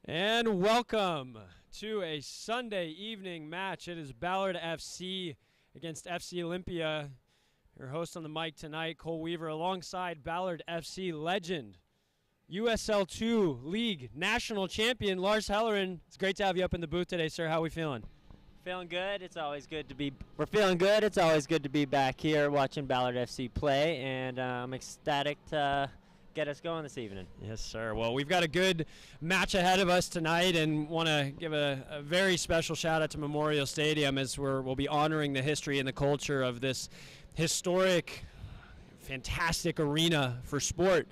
And welcome to a Sunday evening match. It is Ballard FC against FC Olympia. Your host on the mic tonight, Cole Weaver, alongside Ballard FC legend, USL2 League national champion, Lars Hellerin. It's great to have you up in the booth today, sir. How are we feeling? Feeling good. It's always good to be. We're feeling good. It's always good to be back here watching Ballard FC play, and I'm ecstatic to get us going this evening. Yes, sir. Well, we've got a good match ahead of us tonight, and want to give a very special shout out to Memorial Stadium as we'll be honoring the history and the culture of this historic, fantastic arena for sport,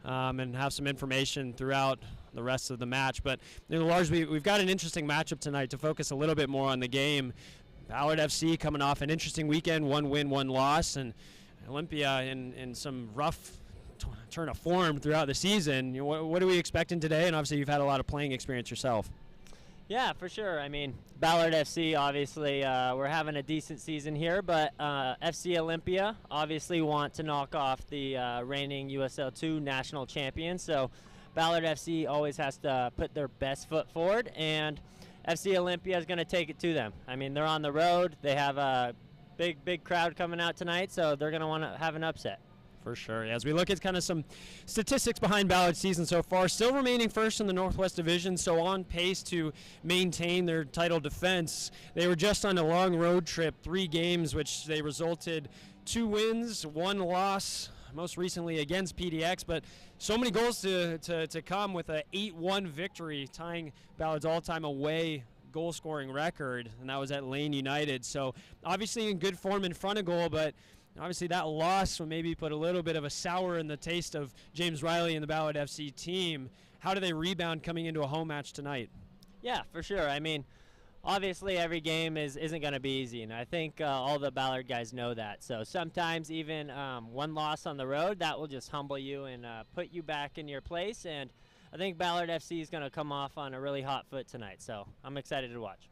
and have some information throughout the rest of the match. But Lars, we've got an interesting matchup tonight to focus a little bit more on the game. Ballard FC coming off an interesting weekend, 1 win, 1 loss, and Olympia in some rough turn of form throughout the season. What are we expecting today? And obviously you've had a lot of playing experience yourself. Yeah, for sure. I mean, Ballard FC, obviously, we're having a decent season here, but FC Olympia obviously want to knock off the reigning USL2 national champions. So Ballard FC always has to put their best foot forward, and FC Olympia is going to take it to them. I mean, they're on the road. They have a big crowd coming out tonight, so they're going to want to have an upset. For sure. As we look at kind of some statistics behind Ballard's season so far, still remaining first in the Northwest Division, so on pace to maintain their title defense. They were just on a long road trip, 3 games, which they resulted 2 wins, 1 loss, most recently against PDX, but so many goals to come with a 8-1 victory, tying Ballard's all-time away goal-scoring record, and that was at Lane United. So obviously in good form in front of goal, but obviously that loss will maybe put a little bit of a sour in the taste of James Riley and the Ballard FC team. How do they rebound coming into a home match tonight? Yeah, for sure. I mean, obviously every game isn't going to be easy, and I think all the Ballard guys know that. So sometimes even 1 loss on the road, that will just humble you and put you back in your place. And I think Ballard FC is going to come off on a really hot foot tonight, so I'm excited to watch.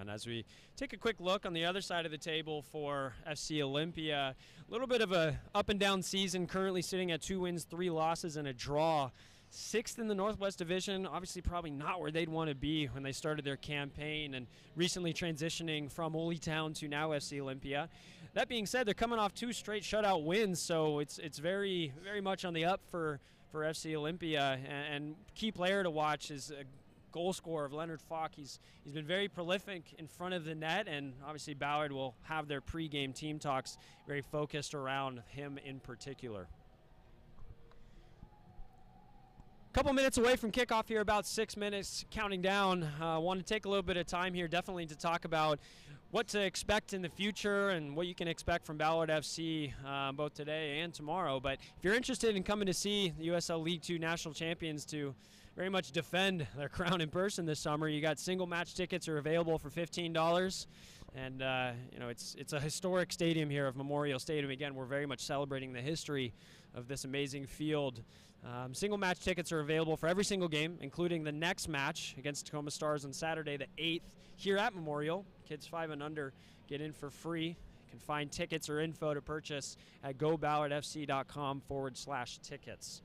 And as we take a quick look on the other side of the table for FC Olympia, a little bit of a up and down season, currently sitting at 2 wins, 3 losses, and a draw. 6th in the Northwest Division, obviously probably not where they'd want to be when they started their campaign, and recently transitioning from Oly Town to now FC Olympia. That being said, they're coming off 2 straight shutout wins, so it's very much on the up for FC Olympia, and key player to watch is goal scorer of Leonard Falk. He's been very prolific in front of the net, and obviously Ballard will have their pregame team talks very focused around him in particular. Couple minutes away from kickoff here, about 6 minutes counting down. Want to take a little bit of time here definitely to talk about what to expect in the future and what you can expect from Ballard FC both today and tomorrow. But if you're interested in coming to see the USL League 2 national champions to very much defend their crown in person this summer, you got single match tickets are available for $15. And it's a historic stadium here of Memorial Stadium. Again, we're very much celebrating the history of this amazing field. Single match tickets are available for every single game, including the next match against Tacoma Stars on Saturday the 8th here at Memorial. Kids 5 and under get in for free. You can find tickets or info to purchase at goballardfc.com/tickets.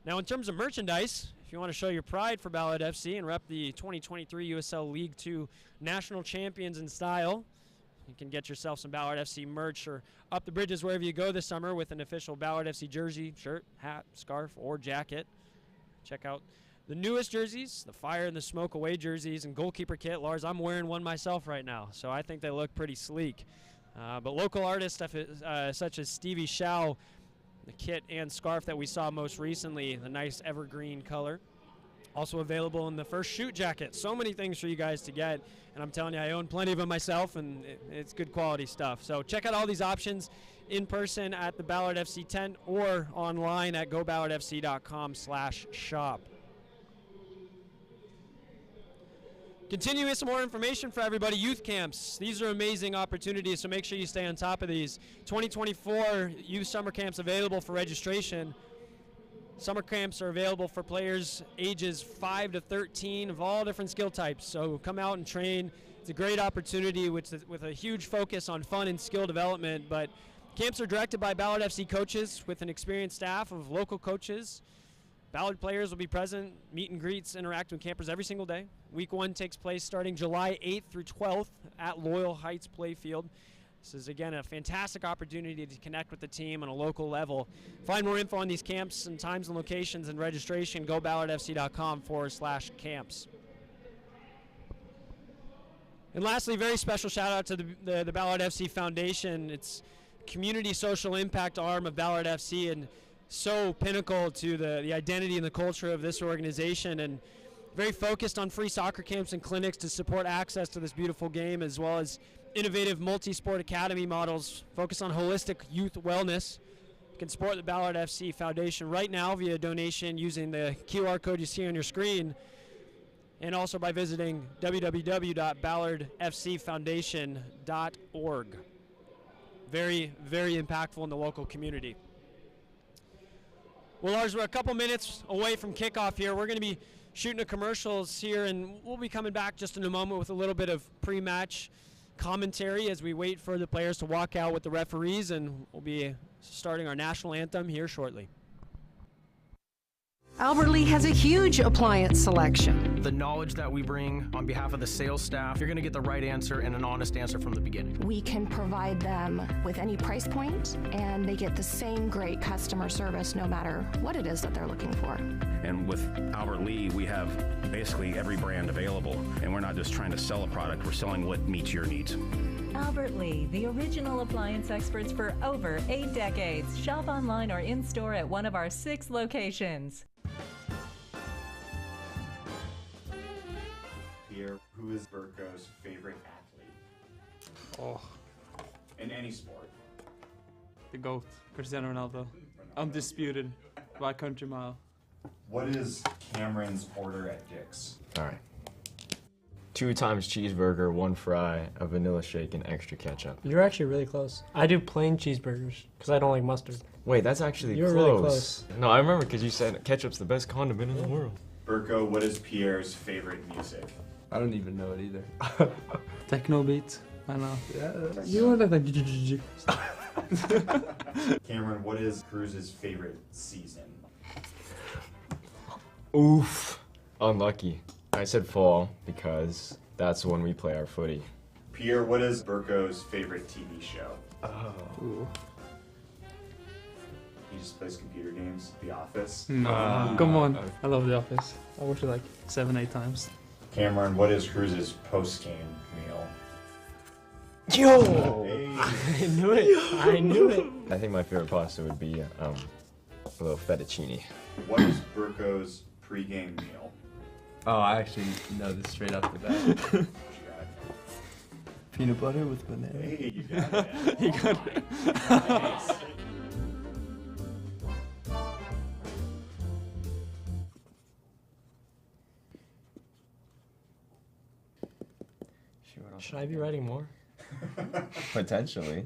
Now, in terms of merchandise, if you want to show your pride for Ballard FC and rep the 2023 USL League 2 national champions in style, you can get yourself some Ballard FC merch or up the bridges wherever you go this summer with an official Ballard FC jersey, shirt, hat, scarf, or jacket. Check out the newest jerseys, the Fire and the Smoke away jerseys, and goalkeeper kit. Lars, I'm wearing one myself right now, so I think they look pretty sleek. But local artists such as Stevie Shao, the kit and scarf that we saw most recently, the nice evergreen color. Also available in the first shoot jacket. So many things for you guys to get, and I'm telling you, I own plenty of them myself, and it's good quality stuff. So check out all these options in person at the Ballard FC tent or online at goballardfc.com/shop. Continuing with some more information for everybody, youth camps. These are amazing opportunities, so make sure you stay on top of these. 2024 youth summer camps available for registration. Summer camps are available for players ages 5 to 13 of all different skill types, so come out and train. It's a great opportunity with a huge focus on fun and skill development, but camps are directed by Ballard FC coaches with an experienced staff of local coaches. Ballard players will be present, meet and greets, interact with campers every single day. Week 1 takes place starting July 8th through 12th at Loyal Heights Playfield. This is, again, a fantastic opportunity to connect with the team on a local level. Find more info on these camps and times and locations and registration. Go ballardfc.com/camps. And lastly, very special shout out to the Ballard FC Foundation. It's community social impact arm of Ballard FC and so pinnacle to the identity and the culture of this organization, and very focused on free soccer camps and clinics to support access to this beautiful game, as well as innovative multi-sport academy models focused on holistic youth wellness. You can support the Ballard FC Foundation right now via donation using the QR code you see on your screen, and also by visiting www.ballardfcfoundation.org. Very, very impactful in the local community. Well, Lars, we're a couple minutes away from kickoff here. We're going to be shooting the commercials here, and we'll be coming back just in a moment with a little bit of pre-match commentary as we wait for the players to walk out with the referees, and we'll be starting our national anthem here shortly. Albert Lee has a huge appliance selection. The knowledge that we bring on behalf of the sales staff, you're going to get the right answer and an honest answer from the beginning. We can provide them with any price point, and they get the same great customer service no matter what it is that they're looking for. And with Albert Lee, we have basically every brand available, and we're not just trying to sell a product, we're selling what meets your needs. Albert Lee, the original appliance experts for over 8 decades. Shop online or in-store at one of our 6 locations. Who is Burko's favorite athlete? Oh, In any sport. the GOAT, Cristiano Ronaldo. Undisputed by a country mile. What is Cameron's order at Dick's? All right. 2 times cheeseburger, 1 fry, a vanilla shake, and extra ketchup. You're actually really close. I do plain cheeseburgers because I don't like mustard. Wait, that's actually You're close. really close. No, I remember because you said ketchup's the best condiment in the world. Burko, what is Pierre's favorite music? I don't even know it either. Techno beat. I know. Yeah. You want like Cameron, what is Cruz's favorite season? Oof. Unlucky. I said fall because that's when we play our footy. Pierre, what is Burko's favorite TV show? Ooh. He just plays computer games. The Office. No, come on. I love The Office. I watched it like 7-8 times. Cameron, what is Cruz's post-game meal? Yo! Hey. I knew it. I knew it. I think my favorite pasta would be a little fettuccine. What is Burko's pre-game meal? Oh, I actually know this straight off the bat. What you got? Peanut butter with banana. Hey, you got it. You got it. Nice. Should I be writing more? Potentially.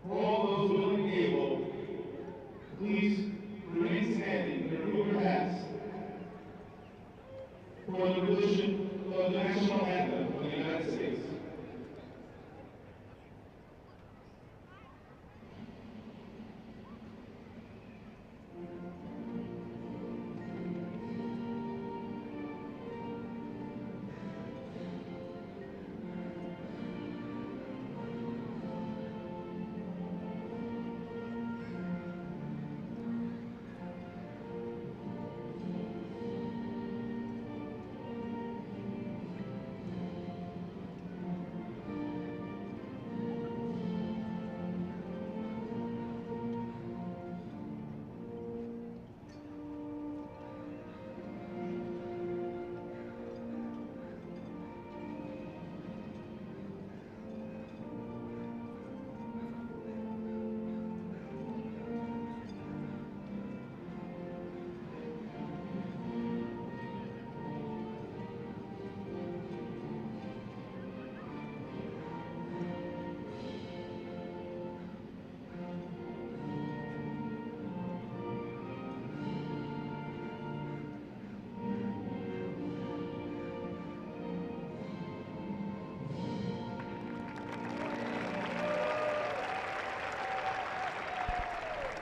For all those willing and able, please remain standing and remove your hats for the rendition of the national anthem of the United States.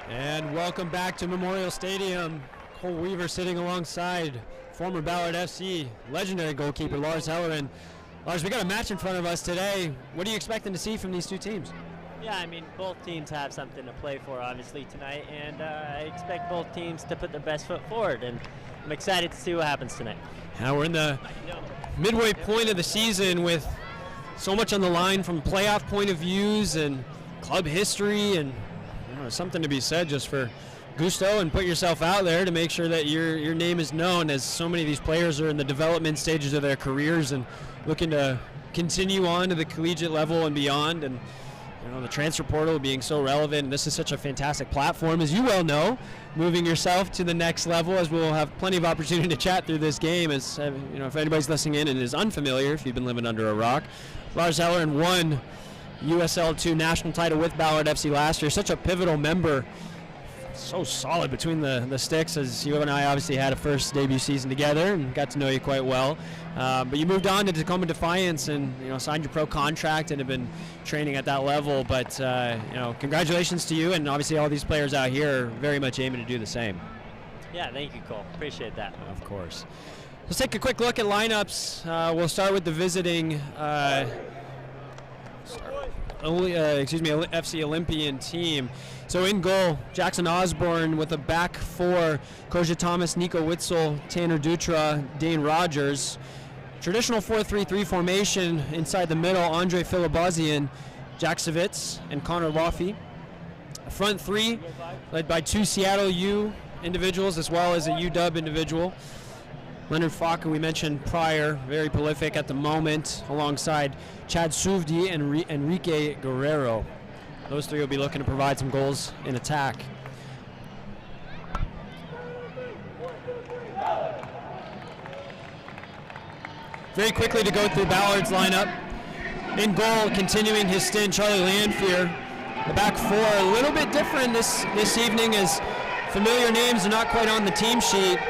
And welcome back to Memorial Stadium. Cole Weaver sitting alongside former Ballard FC legendary goalkeeper Lars Hellerin. Lars, we got a match in front of us today. What are you expecting to see from these two teams? Yeah, I mean, both teams have something to play for, obviously, tonight, and I expect both teams to put their best foot forward, and I'm excited to see what happens tonight. Now we're in the midway point of the season with so much on the line from playoff point of views and club history, and something to be said just for gusto and put yourself out there to make sure that your name is known, as so many of these players are in the development stages of their careers and looking to continue on to the collegiate level and beyond. And the transfer portal being so relevant, and this is such a fantastic platform, as you well know, moving yourself to the next level, as we'll have plenty of opportunity to chat through this game. As if anybody's listening in and is unfamiliar, if you've been living under a rock, Lars Hellerin won USL2 national title with Ballard FC last year. Such a pivotal member, so solid between the sticks, as you and I obviously had a first debut season together and got to know you quite well. But you moved on to Tacoma Defiance and signed your pro contract and have been training at that level. But congratulations to you, and obviously all these players out here are very much aiming to do the same. Yeah, thank you, Cole. Appreciate that. Of course. Let's take a quick look at lineups. We'll start with the visiting FC Olympian team. So in goal, Jackson Osborne with a back four: Koja Thomas, Nico Witzel, Tanner Dutra, Dane Rogers. Traditional 4-3-3 formation inside the middle: Andre Filibazian, Jack Savitz, and Connor Laffey. Front three, led by two Seattle U individuals as well as a UW individual. Leonard Falk, who we mentioned prior, very prolific at the moment, alongside Chad Suvdi and Enrique Guerrero. Those three will be looking to provide some goals in attack. Very quickly to go through Ballard's lineup. In goal, continuing his stint, Charlie Lanfear. The back four, a little bit different this evening, as familiar names are not quite on the team sheet.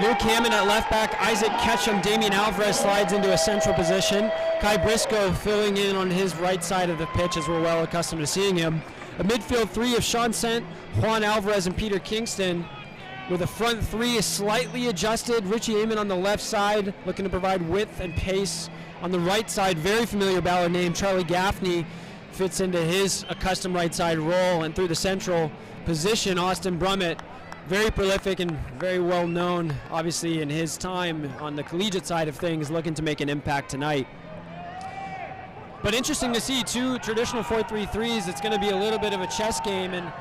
Luke Hammond at left back, Isaac Ketchum, Damian Alvarez slides into a central position. Kai Briscoe filling in on his right side of the pitch, as we're well accustomed to seeing him. A midfield three of Sean Sant, Juan Alvarez, and Peter Kingston. With a front three is slightly adjusted. Richie Amon on the left side, looking to provide width and pace. On the right side, very familiar Ballard name, Charlie Gaffney, fits into his accustomed right side role. And through the central position, Austin Brummett, very prolific and very well known, obviously, in his time on the collegiate side of things, looking to make an impact tonight. But interesting to see two traditional 4-3-3s. It's going to be a little bit of a chess game, and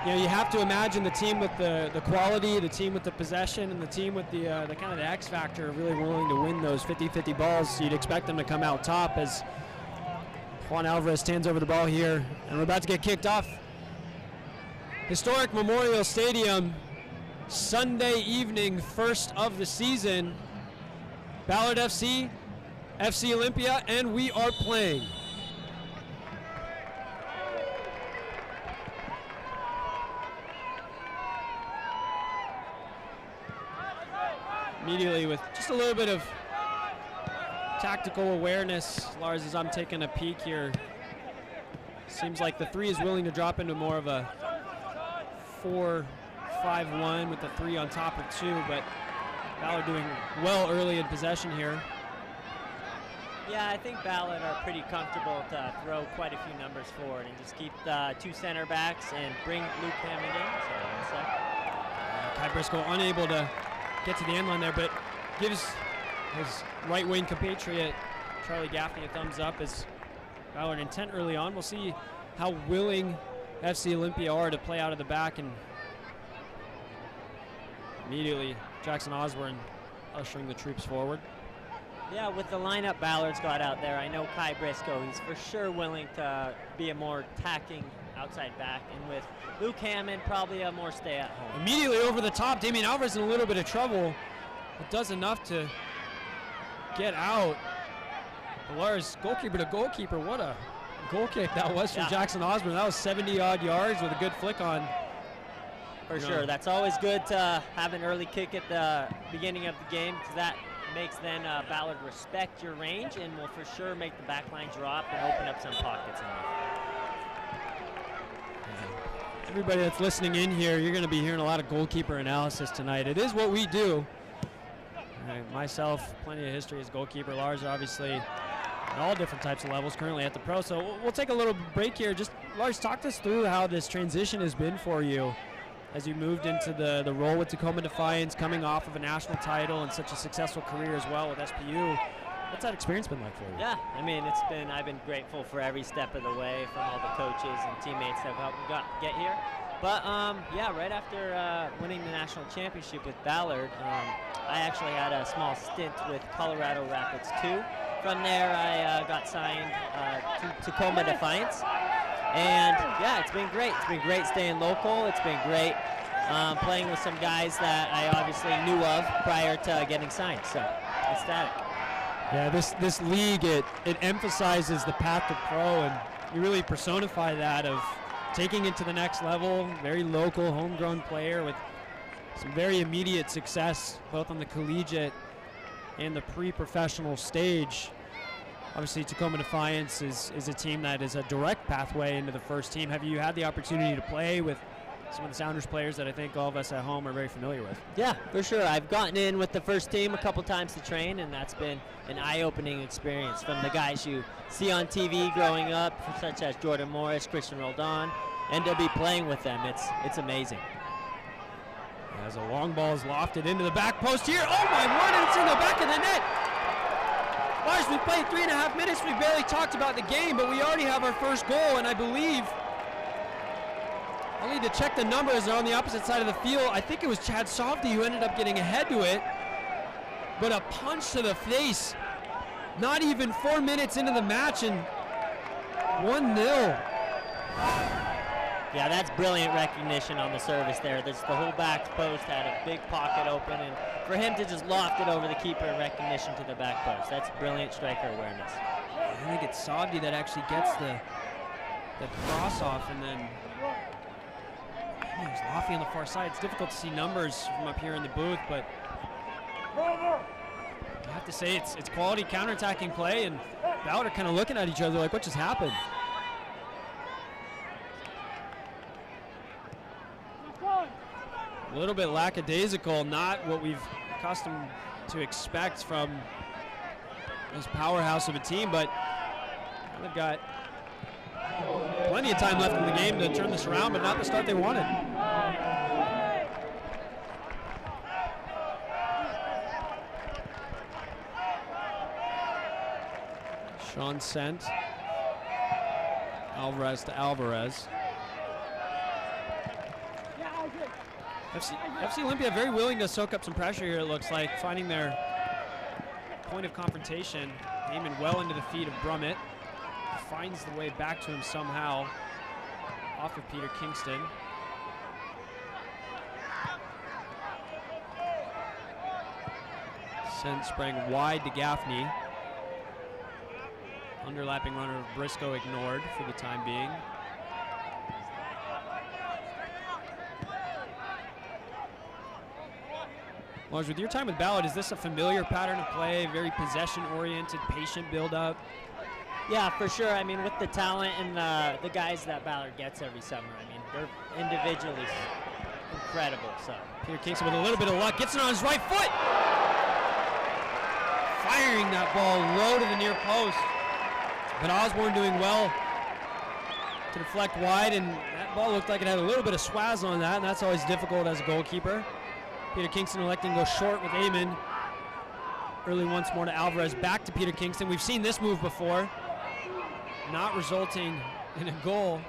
you have to imagine the team with the quality, the team with the possession, and the team with the kind of the X factor, really willing to win those 50-50 balls. You'd expect them to come out top, as Juan Alvarez stands over the ball here, and we're about to get kicked off. Historic Memorial Stadium, Sunday evening, first of the season. Ballard FC, FC Olympia, and we are playing. Immediately with just a little bit of tactical awareness, Lars, as I'm taking a peek here, seems like the three is willing to drop into more of a 4-5-1 with the three on top of two, but Ballard doing well early in possession here. Yeah, I think Ballard are pretty comfortable to throw quite a few numbers forward and just keep the two center backs and bring Luke Hammond in. Kai Briscoe unable to get to the end line there, but gives his right wing compatriot Charlie Gaffney a thumbs up, as Ballard intent early on. We'll see how willing FC Olympia are to play out of the back, and immediately Jackson Osborne ushering the troops forward. Yeah, with the lineup Ballard's got out there, I know Kai Briscoe, he's for sure willing to be a more attacking outside back, and with Luke Hammond, probably a more stay at home. Immediately over the top, Damian Alvarez in a little bit of trouble, but does enough to get out. Lars, goalkeeper to goalkeeper, what a goal kick that was from Jackson Osborne. That was 70-odd yards with a good flick on. For sure, that's always good to have an early kick at the beginning of the game, because that makes then Ballard respect your range and will for sure make the back line drop and open up some pockets in there. everybody that's listening in here, you're going to be hearing a lot of goalkeeper analysis tonight. It is what we do. Myself, plenty of history as goalkeeper. Lars, obviously, at all different types of levels, currently at the pro. So we'll take a little break here. Just, Lars, talk us through how this transition has been for you as you moved into the role with Tacoma Defiance, coming off of a national title and such a successful career as well with SPU. What's that experience been like for you? Yeah, I mean, I've been grateful for every step of the way from all the coaches and teammates that have helped me get here. But yeah, right after winning the national championship with Ballard, I actually had a small stint with Colorado Rapids too. From there, I got signed to Tacoma Defiance. And yeah, it's been great. It's been great staying local. It's been great playing with some guys that I obviously knew of prior to getting signed. So, ecstatic. Yeah, this league, it emphasizes the path to pro, and you really personify that of taking it to the next level. Very local, homegrown player with some very immediate success, both on the collegiate and the pre-professional stage. Obviously, Tacoma Defiance is a team that is a direct pathway into the first team. Have you had the opportunity to play with some of the Sounders players that I think all of us at home are very familiar with? Yeah, for sure. I've gotten in with the first team a couple times to train, and that's been an eye-opening experience from the guys you see on TV growing up, such as Jordan Morris, Christian Roldan, and to be playing with them. It's amazing. As a long ball is lofted into the back post here. Oh my word, and it's in the back of the net. Lars, we played 3.5 minutes. We barely talked about the game, but we already have our first goal, and I believe I'll need to check the numbers. They're on the opposite side of the field. I think it was Chad Softy who ended up getting ahead to it, but a punch to the face. Not even 4 minutes into the match, and 1-0. Yeah, that's brilliant recognition on the service there. The whole back post had a big pocket open, and for him to just loft it over the keeper in recognition to the back post, that's brilliant striker awareness. I think it's Sogdy that actually gets the cross off, and then there's Lofty on the far side. It's difficult to see numbers from up here in the booth, but I have to say it's quality counterattacking play, and Ballard are kind of looking at each other like, what just happened? A little bit lackadaisical, not what we've accustomed to expect from this powerhouse of a team, but they've got plenty of time left in the game to turn this around, but not the start they wanted. Sean sent. Alvarez to Alvarez. FC Olympia very willing to soak up some pressure here, it looks like, finding their point of confrontation, aiming well into the feet of Brummett. Finds the way back to him somehow, off of Peter Kingston. Sent sprang wide to Gaffney. Underlapping runner of Briscoe ignored for the time being. Lars, with your time with Ballard, is this a familiar pattern of play, very possession-oriented, patient build-up? Yeah, for sure. I mean, with the talent and the guys that Ballard gets every summer, I mean, they're individually incredible. So Peter Kingston with a little bit of luck, gets it on his right foot. Firing that ball low to the near post. But Osborne doing well to deflect wide, and that ball looked like it had a little bit of swaz on that, and that's always difficult as a goalkeeper. Peter Kingston electing to go short with Amon. Early once more to Alvarez, back to Peter Kingston. We've seen this move before, not resulting in a goal.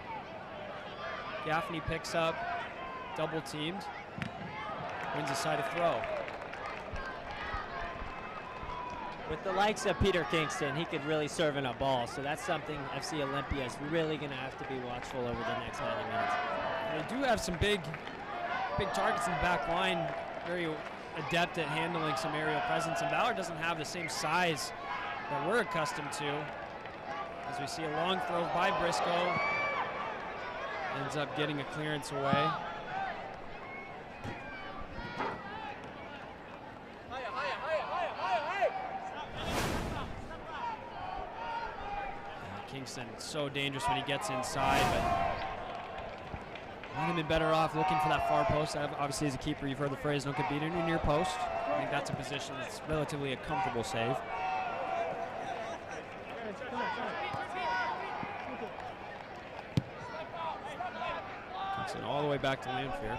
Gaffney picks up, double teamed, wins a side of throw. With the likes of Peter Kingston, he could really serve in a ball, so that's something FC Olympia is really going to have to be watchful over the next 90 minutes. They do have some big targets in the back line, very adept at handling some aerial presence, and Ballard doesn't have the same size that we're accustomed to. As we see a long throw by Briscoe, ends up getting a clearance away. Kingston so dangerous when he gets inside, but Might have been better off looking for that far post. Obviously, as a keeper, you've heard the phrase, don't get beaten in your near post. I think that's a position that's relatively a comfortable save. Kingston all the way back to Lanphier.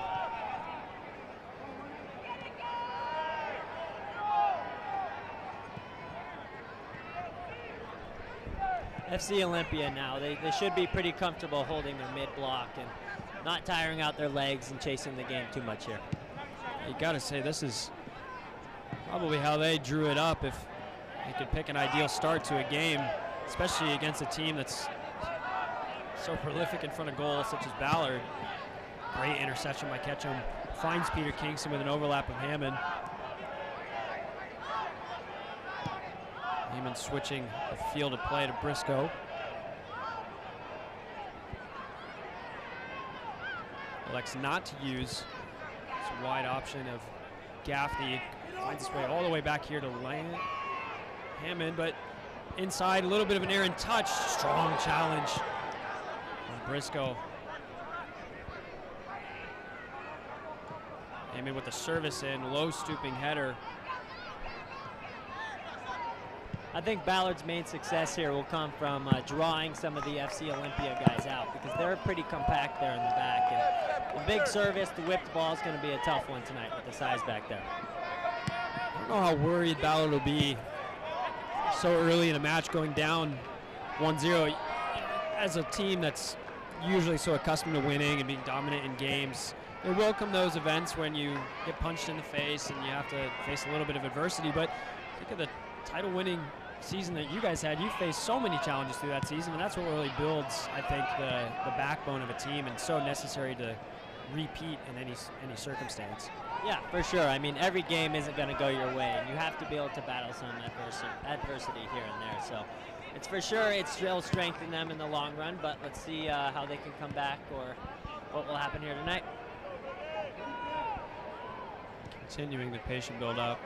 FC Olympia now, they should be pretty comfortable holding their mid-block and not tiring out their legs and chasing the game too much here. You got to say, this is probably how they drew it up. If they could pick an ideal start to a game, especially against a team that's so prolific in front of goal, such as Ballard. Great interception by Ketchum. Finds Peter Kingston with an overlap of Hammond. Hammond switching the field of play to Briscoe. Elects not to use this wide option of Gaffney. Finds his way all the way back here to Hammond, but inside, a little bit of an errant touch. Strong challenge from Briscoe. Hammond with the service in, low stooping header. I think Ballard's main success here will come from drawing some of the FC Olympia guys out, because they're pretty compact there in the back. And the big service, the whipped ball is going to be a tough one tonight with the size back there. I don't know how worried Ballard will be so early in a match going down 1-0. As a team that's usually so accustomed to winning and being dominant in games, there will come those events when you get punched in the face and you have to face a little bit of adversity. But think of the title-winning season that you guys had. You faced so many challenges through that season, and that's what really builds, I think, the backbone of a team, and so necessary to repeat in any circumstance. Yeah, for sure. I mean, every game isn't going to go your way, and you have to be able to battle some adversity here and there. So it's for sure, it'll strengthen them in the long run, but let's see how they can come back or what will happen here tonight. Continuing the patient build-up.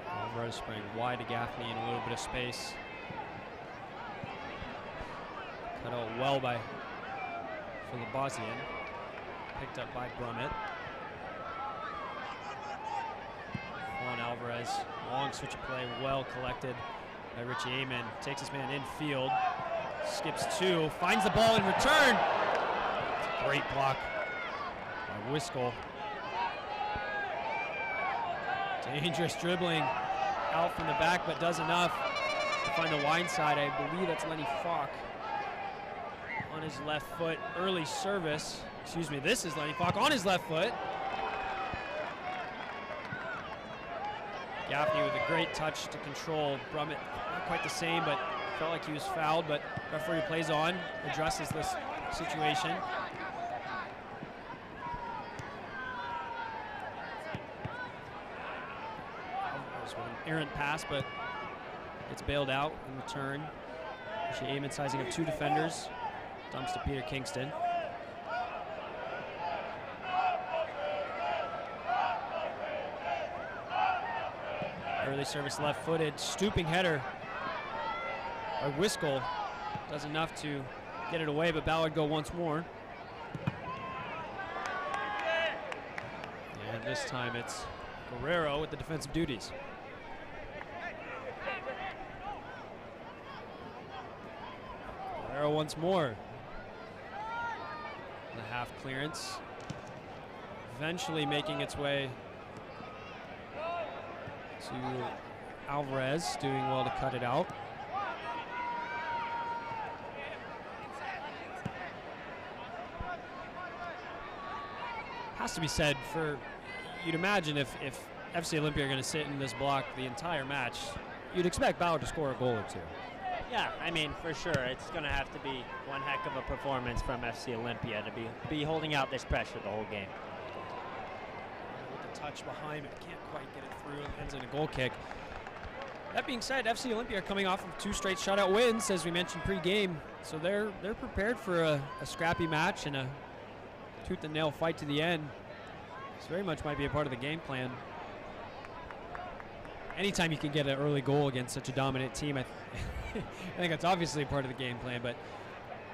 Alvarez spraying wide to Gaffney in a little bit of space. Cut out well by Filibosian. Picked up by Brummett. On Alvarez. Long switch of play, well collected by Richie Amen. Takes his man infield. Skips two. Finds the ball in return. Great block by Wiskel. Dangerous dribbling out from the back, but does enough to find the wide side. I believe that's Lenny Falk on his left foot. Early service. Excuse me, this is Lenny Falk on his left foot. Gaffney with a great touch to control. Brummett, not quite the same, but felt like he was fouled, but referee plays on, addresses this situation. With an errant pass, but gets bailed out in return. Amen sizing up two defenders. Dumps to Peter Kingston. Early service left-footed, stooping header by Wiskel. Does enough to get it away, but Ballard go once more. And this time it's Guerrero with the defensive duties. Guerrero once more. The half clearance. Eventually making its way to Alvarez, doing well to cut it out. Has to be said, for you'd imagine if FC Olympia are going to sit in this block the entire match, you'd expect Ballard to score a goal or two. Yeah, I mean, for sure, it's going to have to be one heck of a performance from FC Olympia to be holding out this pressure the whole game. With the touch behind, but can't quite get it through, and ends in a goal kick. That being said, FC Olympia are coming off of 2 straight shutout wins, as we mentioned pre-game, so they're prepared for a scrappy match and a tooth and nail fight to the end. This very much might be a part of the game plan. Anytime you can get an early goal against such a dominant team, I think that's obviously a part of the game plan, but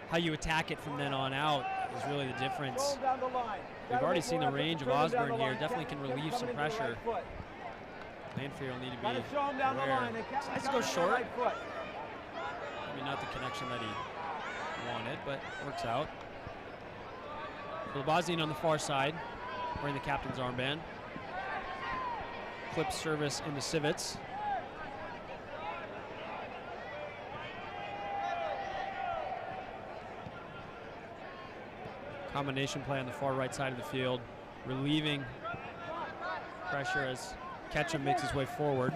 how you attack it from then on out, is really the difference. We've already seen the range of Osborne here. Definitely can relieve some pressure. Lanfear will need to be aware. Decides to go short. Maybe not the connection that he wanted, but works out. Labazian on the far side, wearing the captain's armband. Clip service into Civets. Combination play on the far right side of the field, relieving pressure as Ketchum makes his way forward.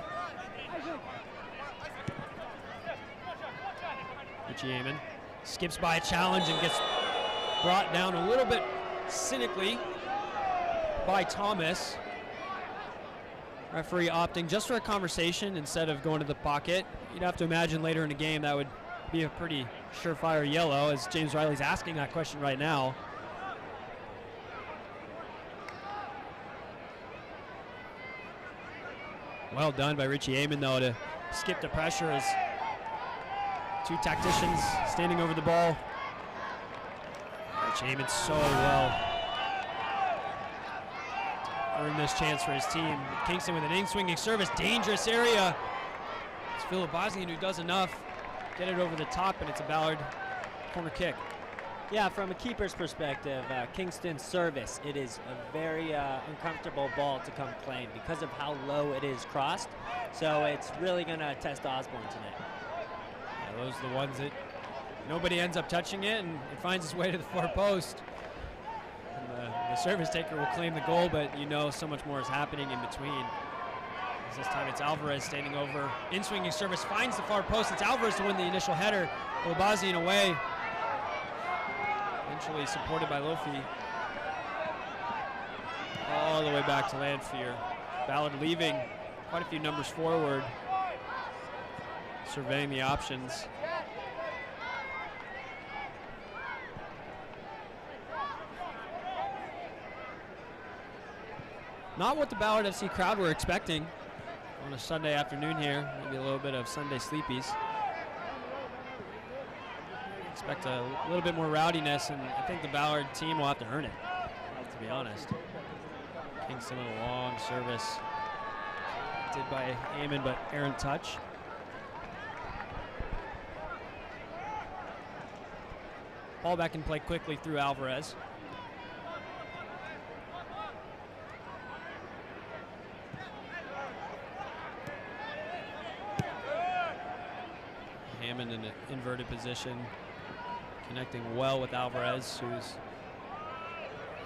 Richie Amon skips by a challenge and gets brought down a little bit cynically by Thomas. Referee opting just for a conversation instead of going to the pocket. You'd have to imagine later in the game that would be a pretty surefire yellow, as James Riley's asking that question right now. Well done by Richie Amon, though, to skip the pressure as two tacticians standing over the ball. Richie Amon so well earned this chance for his team. Kingston with an in-swinging service, dangerous area. It's Philip Bosnian who does enough. Get it over the top, and it's a Ballard corner kick. Yeah, from a keeper's perspective, Kingston's service, it is a very uncomfortable ball to come claim because of how low it is crossed. So it's really going to test Osborne tonight. Yeah, those are the ones that nobody ends up touching it, and it finds its way to the far post. And the service taker will claim the goal, but you know so much more is happening in between. This time it's Alvarez standing over. In-swinging service finds the far post. It's Alvarez to win the initial header. Labazian away. Eventually supported by Lofi. All the way back to Lanfear. Ballard leaving quite a few numbers forward. Surveying the options. Not what the Ballard FC crowd were expecting on a Sunday afternoon here. Maybe a little bit of Sunday sleepies. Expect a little bit more rowdiness, and I think the Ballard team will have to earn it, to be honest. Kingston with a long service. Did by Amon, but errant touch. Ball back in play quickly through Alvarez. Hammond in an inverted position, connecting well with Alvarez, who's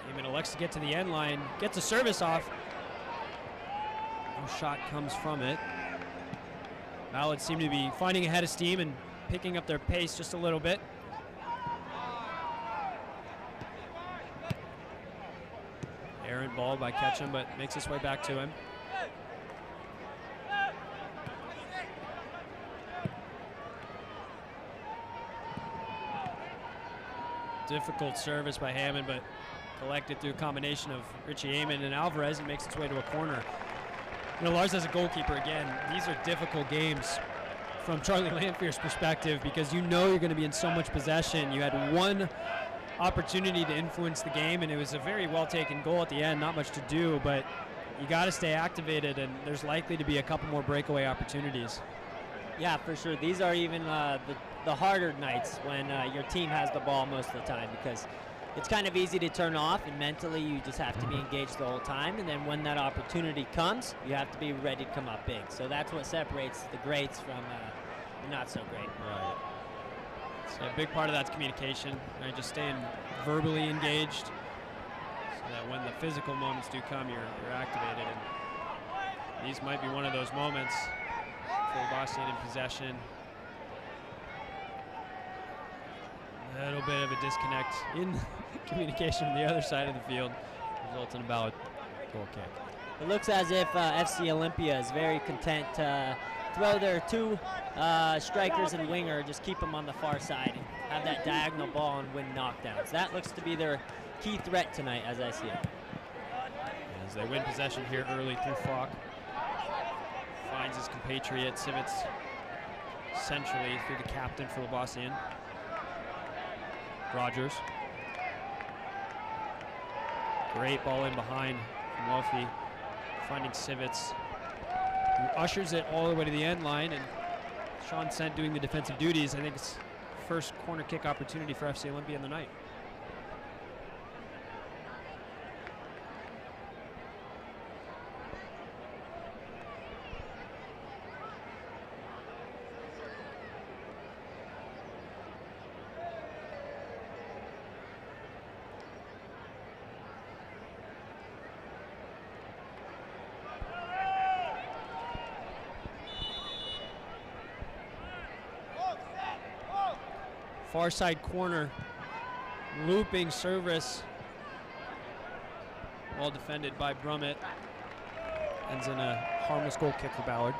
Hammond elects to get to the end line, gets a service off. No shot comes from it. Ballard seem to be finding a head of steam and picking up their pace just a little bit. Errant ball by Ketchum, but makes its way back to him. Difficult service by Hammond, but collected through a combination of Richie Amon and Alvarez, and makes its way to a corner. You know, Lars, as a goalkeeper, again, these are difficult games from Charlie Lanfear's perspective, because you know you're going to be in so much possession. You had one opportunity to influence the game, and it was a very well-taken goal at the end. Not much to do, but you got to stay activated, and there's likely to be a couple more breakaway opportunities. Yeah, for sure. These are even the harder nights when your team has the ball most of the time, because it's kind of easy to turn off, and mentally you just have to be engaged the whole time, and then when that opportunity comes, you have to be ready to come up big. So that's what separates the greats from the not so great. Right. So a big part of that's communication, right? Just staying verbally engaged, so that when the physical moments do come, you're activated. And these might be one of those moments. Bosnian in possession. A little bit of a disconnect in communication on the other side of the field, results in a Ballard goal kick. It looks as if FC Olympia is very content to throw their two strikers and winger, just keep them on the far side and have that diagonal ball and win knockdowns. That looks to be their key threat tonight, as I see it. As they win possession here early through Falk. Finds his compatriot, Civets, centrally through the captain for Labassian. Rogers. Great ball in behind from Lofi, finding Sivitz, who ushers it all the way to the end line, and Sean Sent doing the defensive duties. I think it's first corner kick opportunity for FC Olympia in the night. Far side corner, looping service, well defended by Brummett. Ends in a harmless goal kick for Ballard.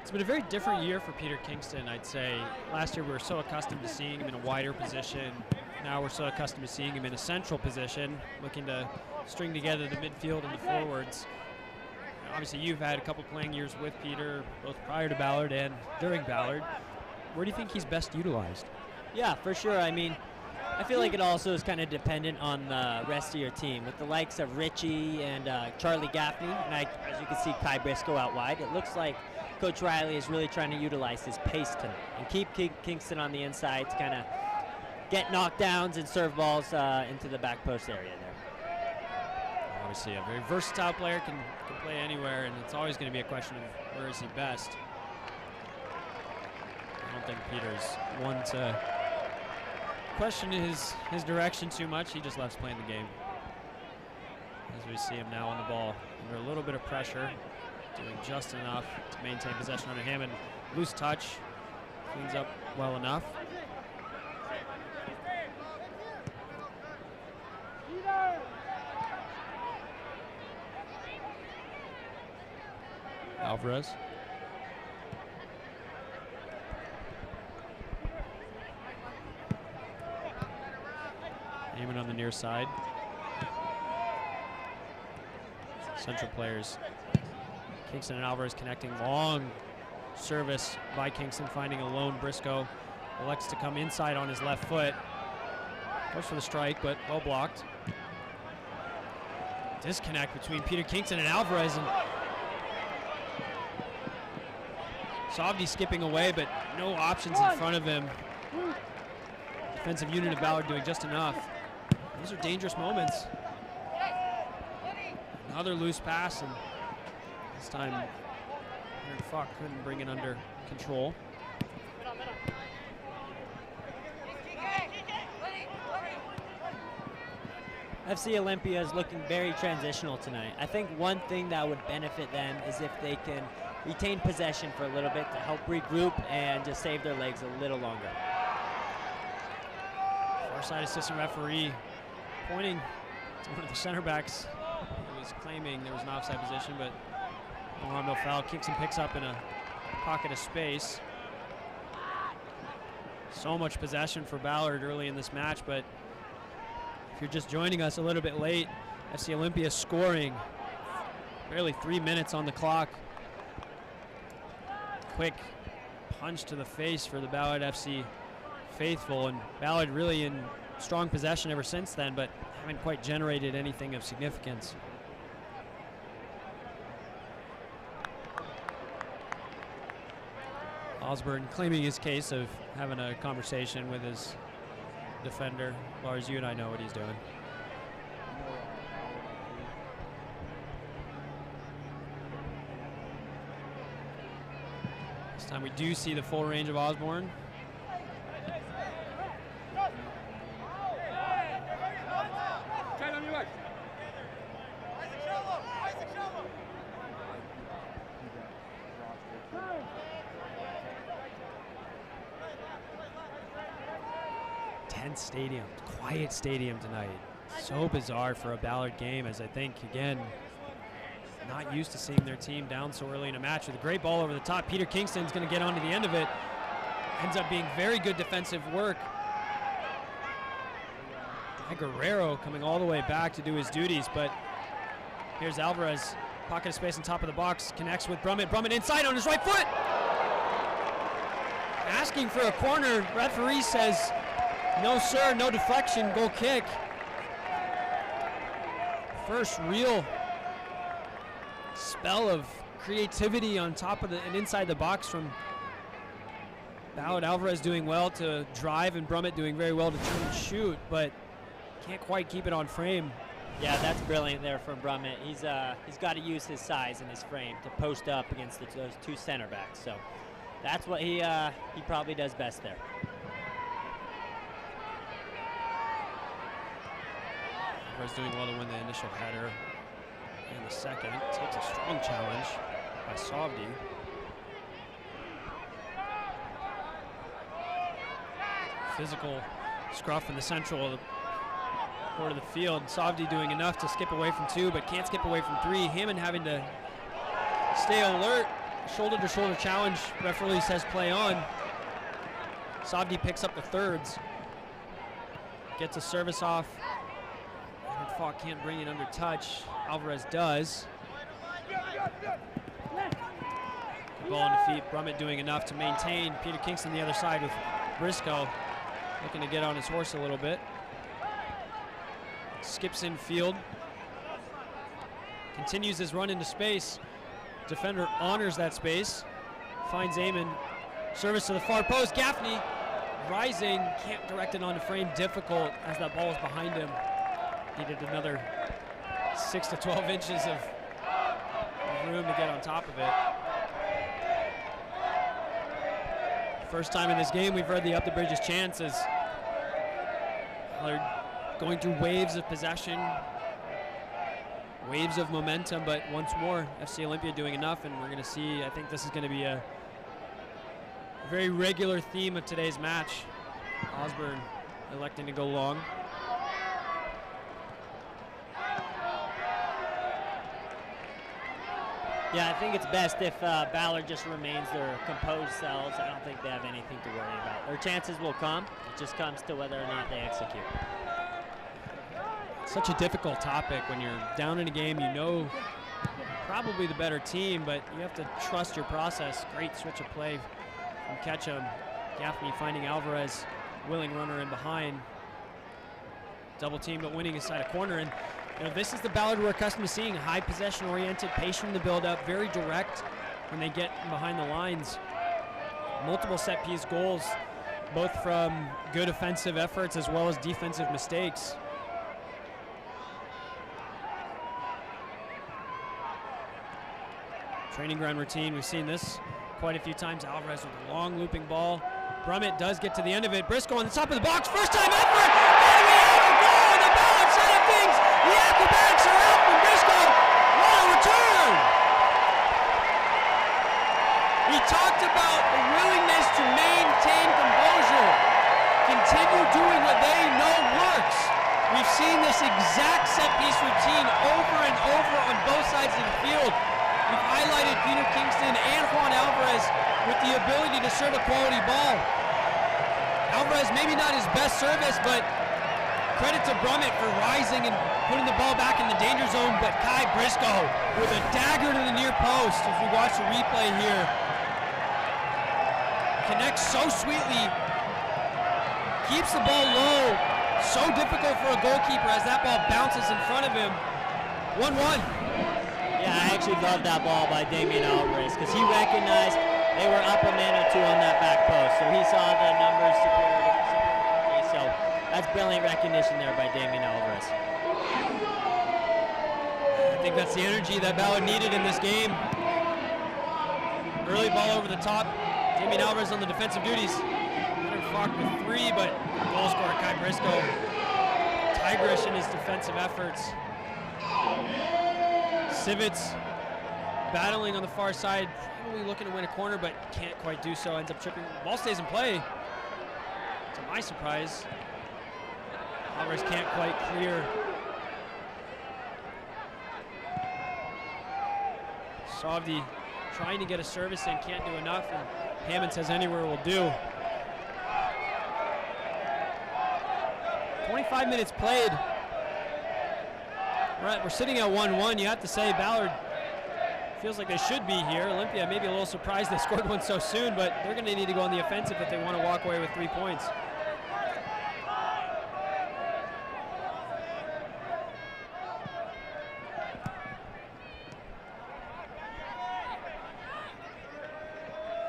It's been a very different year for Peter Kingston, I'd say. Last year we were so accustomed to seeing him in a wider position. Now we're so accustomed to seeing him in a central position, looking to string together the midfield and the forwards. Obviously, you've had a couple playing years with Peter, both prior to Ballard and during Ballard. Where do you think he's best utilized? Yeah, for sure. I mean, I feel like it also is kind of dependent on the rest of your team. With the likes of Richie and Charlie Gaffney, and as you can see, Kai Briscoe out wide, it looks like Coach Riley is really trying to utilize his pace tonight and keep Kingston on the inside to kind of get knockdowns and serve balls into the back post area there. Obviously, a very versatile player, can play anywhere, and it's always going to be a question of where is he best. I don't think Peter's one to question his direction too much. He just loves playing the game. As we see him now on the ball, under a little bit of pressure, doing just enough to maintain possession under him, and loose touch, cleans up well enough. Alvarez. Aiming on the near side. Central players. Kingston and Alvarez connecting. Long service by Kingston, finding a lone Briscoe. Elects to come inside on his left foot. Goes for the strike, but well blocked. Disconnect between Peter Kingston and Alvarez, and Savdi skipping away, but no options in front of him. Defensive unit of Ballard doing just enough. Those are dangerous moments. Another loose pass, and this time Aaron Falk couldn't bring it under control. FC Olympia is looking very transitional tonight. I think one thing that would benefit them is if they can retain possession for a little bit to help regroup and just save their legs a little longer. Far side assistant referee pointing to one of the center backs. He was claiming there was an offside position, but no foul. Kingston picks up in a pocket of space. So much possession for Ballard early in this match, but if you're just joining us a little bit late, FC Olympia scoring. Barely 3 minutes on the clock. Quick punch to the face for the Ballard FC faithful, and Ballard really in strong possession ever since then, but haven't quite generated anything of significance. Osborne claiming his case of having a conversation with his defender. Lars, you and I know what he's doing. This time we do see the full range of Osborne. Tense stadium, quiet stadium tonight. So bizarre for a Ballard game, as I think, again, not used to seeing their team down so early in a match. With a great ball over the top, Peter Kingston's going to get onto the end of it. Ends up being very good defensive work. Guerrero coming all the way back to do his duties, but here's Alvarez Pocket of space on top of the box, connects with Brummett. Brummett inside on his right foot. Asking for a corner. Referee says, no sir, no deflection, goal kick. First real spell of creativity on top of and inside the box from Ballard. Alvarez doing well to drive and Brummett doing very well to turn and shoot, but can't quite keep it on frame. Yeah, that's brilliant there from Brummett. He's got to use his size and his frame to post up against those two center backs. So that's what he probably does best there. Alvarez doing well to win the initial header. And the second takes a strong challenge by Savdi. Physical scruff in the central of the court of the field. Savdi doing enough to skip away from 2, but can't skip away from 3. Hammond having to stay alert. Shoulder-to-shoulder challenge. Referee says play on. Savdi picks up the thirds. Gets a service off. Falk can't bring it under touch. Alvarez does. Ball on the feet. Brummett doing enough to maintain. Peter Kingston the other side with Briscoe looking to get on his horse a little bit. Skips in field. Continues his run into space. Defender honors that space. Finds Eamon. Service to the far post. Gaffney rising. Can't direct it onto frame. Difficult as that ball is behind him. Needed another 6 to 12 inches of room to get on top of it. First time in this game we've heard the up the bridge's chances. They're going through waves of possession, waves of momentum, but once more FC Olympia doing enough, and we're going to see, I think this is going to be a very regular theme of today's match. Osborne electing to go long. Yeah, I think it's best if Ballard just remains their composed selves. I don't think they have anything to worry about. Their chances will come. It just comes to whether or not they execute. Such a difficult topic when you're down in a game. You know probably the better team, but you have to trust your process. Great switch of play from Ketchum. Gaffney finding Alvarez, willing runner in behind. Double team, but winning inside a corner. And you know, this is the Ballard we're accustomed to seeing, high possession-oriented, patient in the build-up, very direct when they get behind the lines. Multiple set-piece goals, both from good offensive efforts as well as defensive mistakes. Training ground routine, we've seen this quite a few times. Alvarez with a long looping ball. Brummett does get to the end of it. Briscoe on the top of the box, first time effort, and we have a goal on the Ballard side of things. The acrobatics are out from Briscoe. What a return! We talked about the willingness to maintain composure, continue doing what they know works. We've seen this exact set-piece routine over and over on both sides of the field. We've highlighted Peter Kingston and Juan Alvarez with the ability to serve a quality ball. Alvarez maybe not his best service, but credit to Brummett for rising and putting the ball back in the danger zone, but Kai Briscoe with a dagger to the near post, if we watch the replay here. Connects so sweetly, keeps the ball low, so difficult for a goalkeeper as that ball bounces in front of him. 1-1. Yeah, I actually love that ball by Damian Alvarez because he recognized they were up a man or two on that back post, so he saw the numbers superiority. So that's brilliant recognition there by Damian Alvarez. I think that's the energy that Ballard needed in this game. Early ball over the top. Damian Alvarez on the defensive duties. Leonard Falk with 3, but goal scorer Kai Briscoe. Tigerish in his defensive efforts. Civits battling on the far side, probably looking to win a corner, but can't quite do so. Ends up tripping. Ball stays in play. To my surprise, Alvarez can't quite clear. Savdi trying to get a service in, can't do enough, and Hammond says anywhere will do. 25 minutes played. We're sitting at 1-1. You have to say Ballard feels like they should be here. Olympia maybe a little surprised they scored one so soon, but they're going to need to go on the offensive if they want to walk away with 3 points.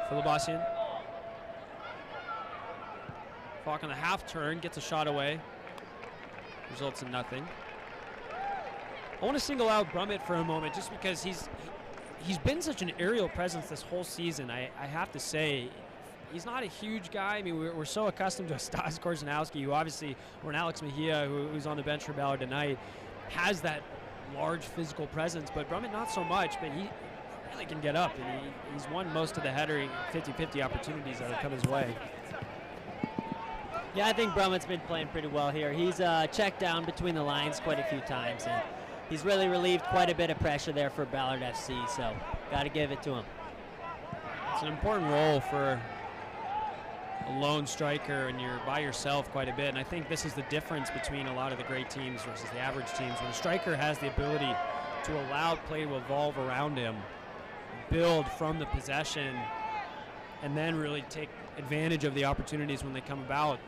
Philibasian. Falk on the half turn, gets a shot away. Results in nothing. I want to single out Brummett for a moment just because he's been such an aerial presence this whole season. I have to say, he's not a huge guy. I mean, we're so accustomed to Stas Korzenowski, who obviously, or an Alex Mejia, who's on the bench for Ballard tonight, has that large physical presence, but Brummett not so much, but he really can get up, and he's won most of the header 50-50 opportunities that have come his way. Yeah, I think Brummett's been playing pretty well here. He's checked down between the lines quite a few times, and he's really relieved quite a bit of pressure there for Ballard FC, so got to give it to him. It's an important role for a lone striker, and you're by yourself quite a bit, and I think this is the difference between a lot of the great teams versus the average teams. When a striker has the ability to allow play to evolve around him, build from the possession, and then really take advantage of the opportunities when they come about.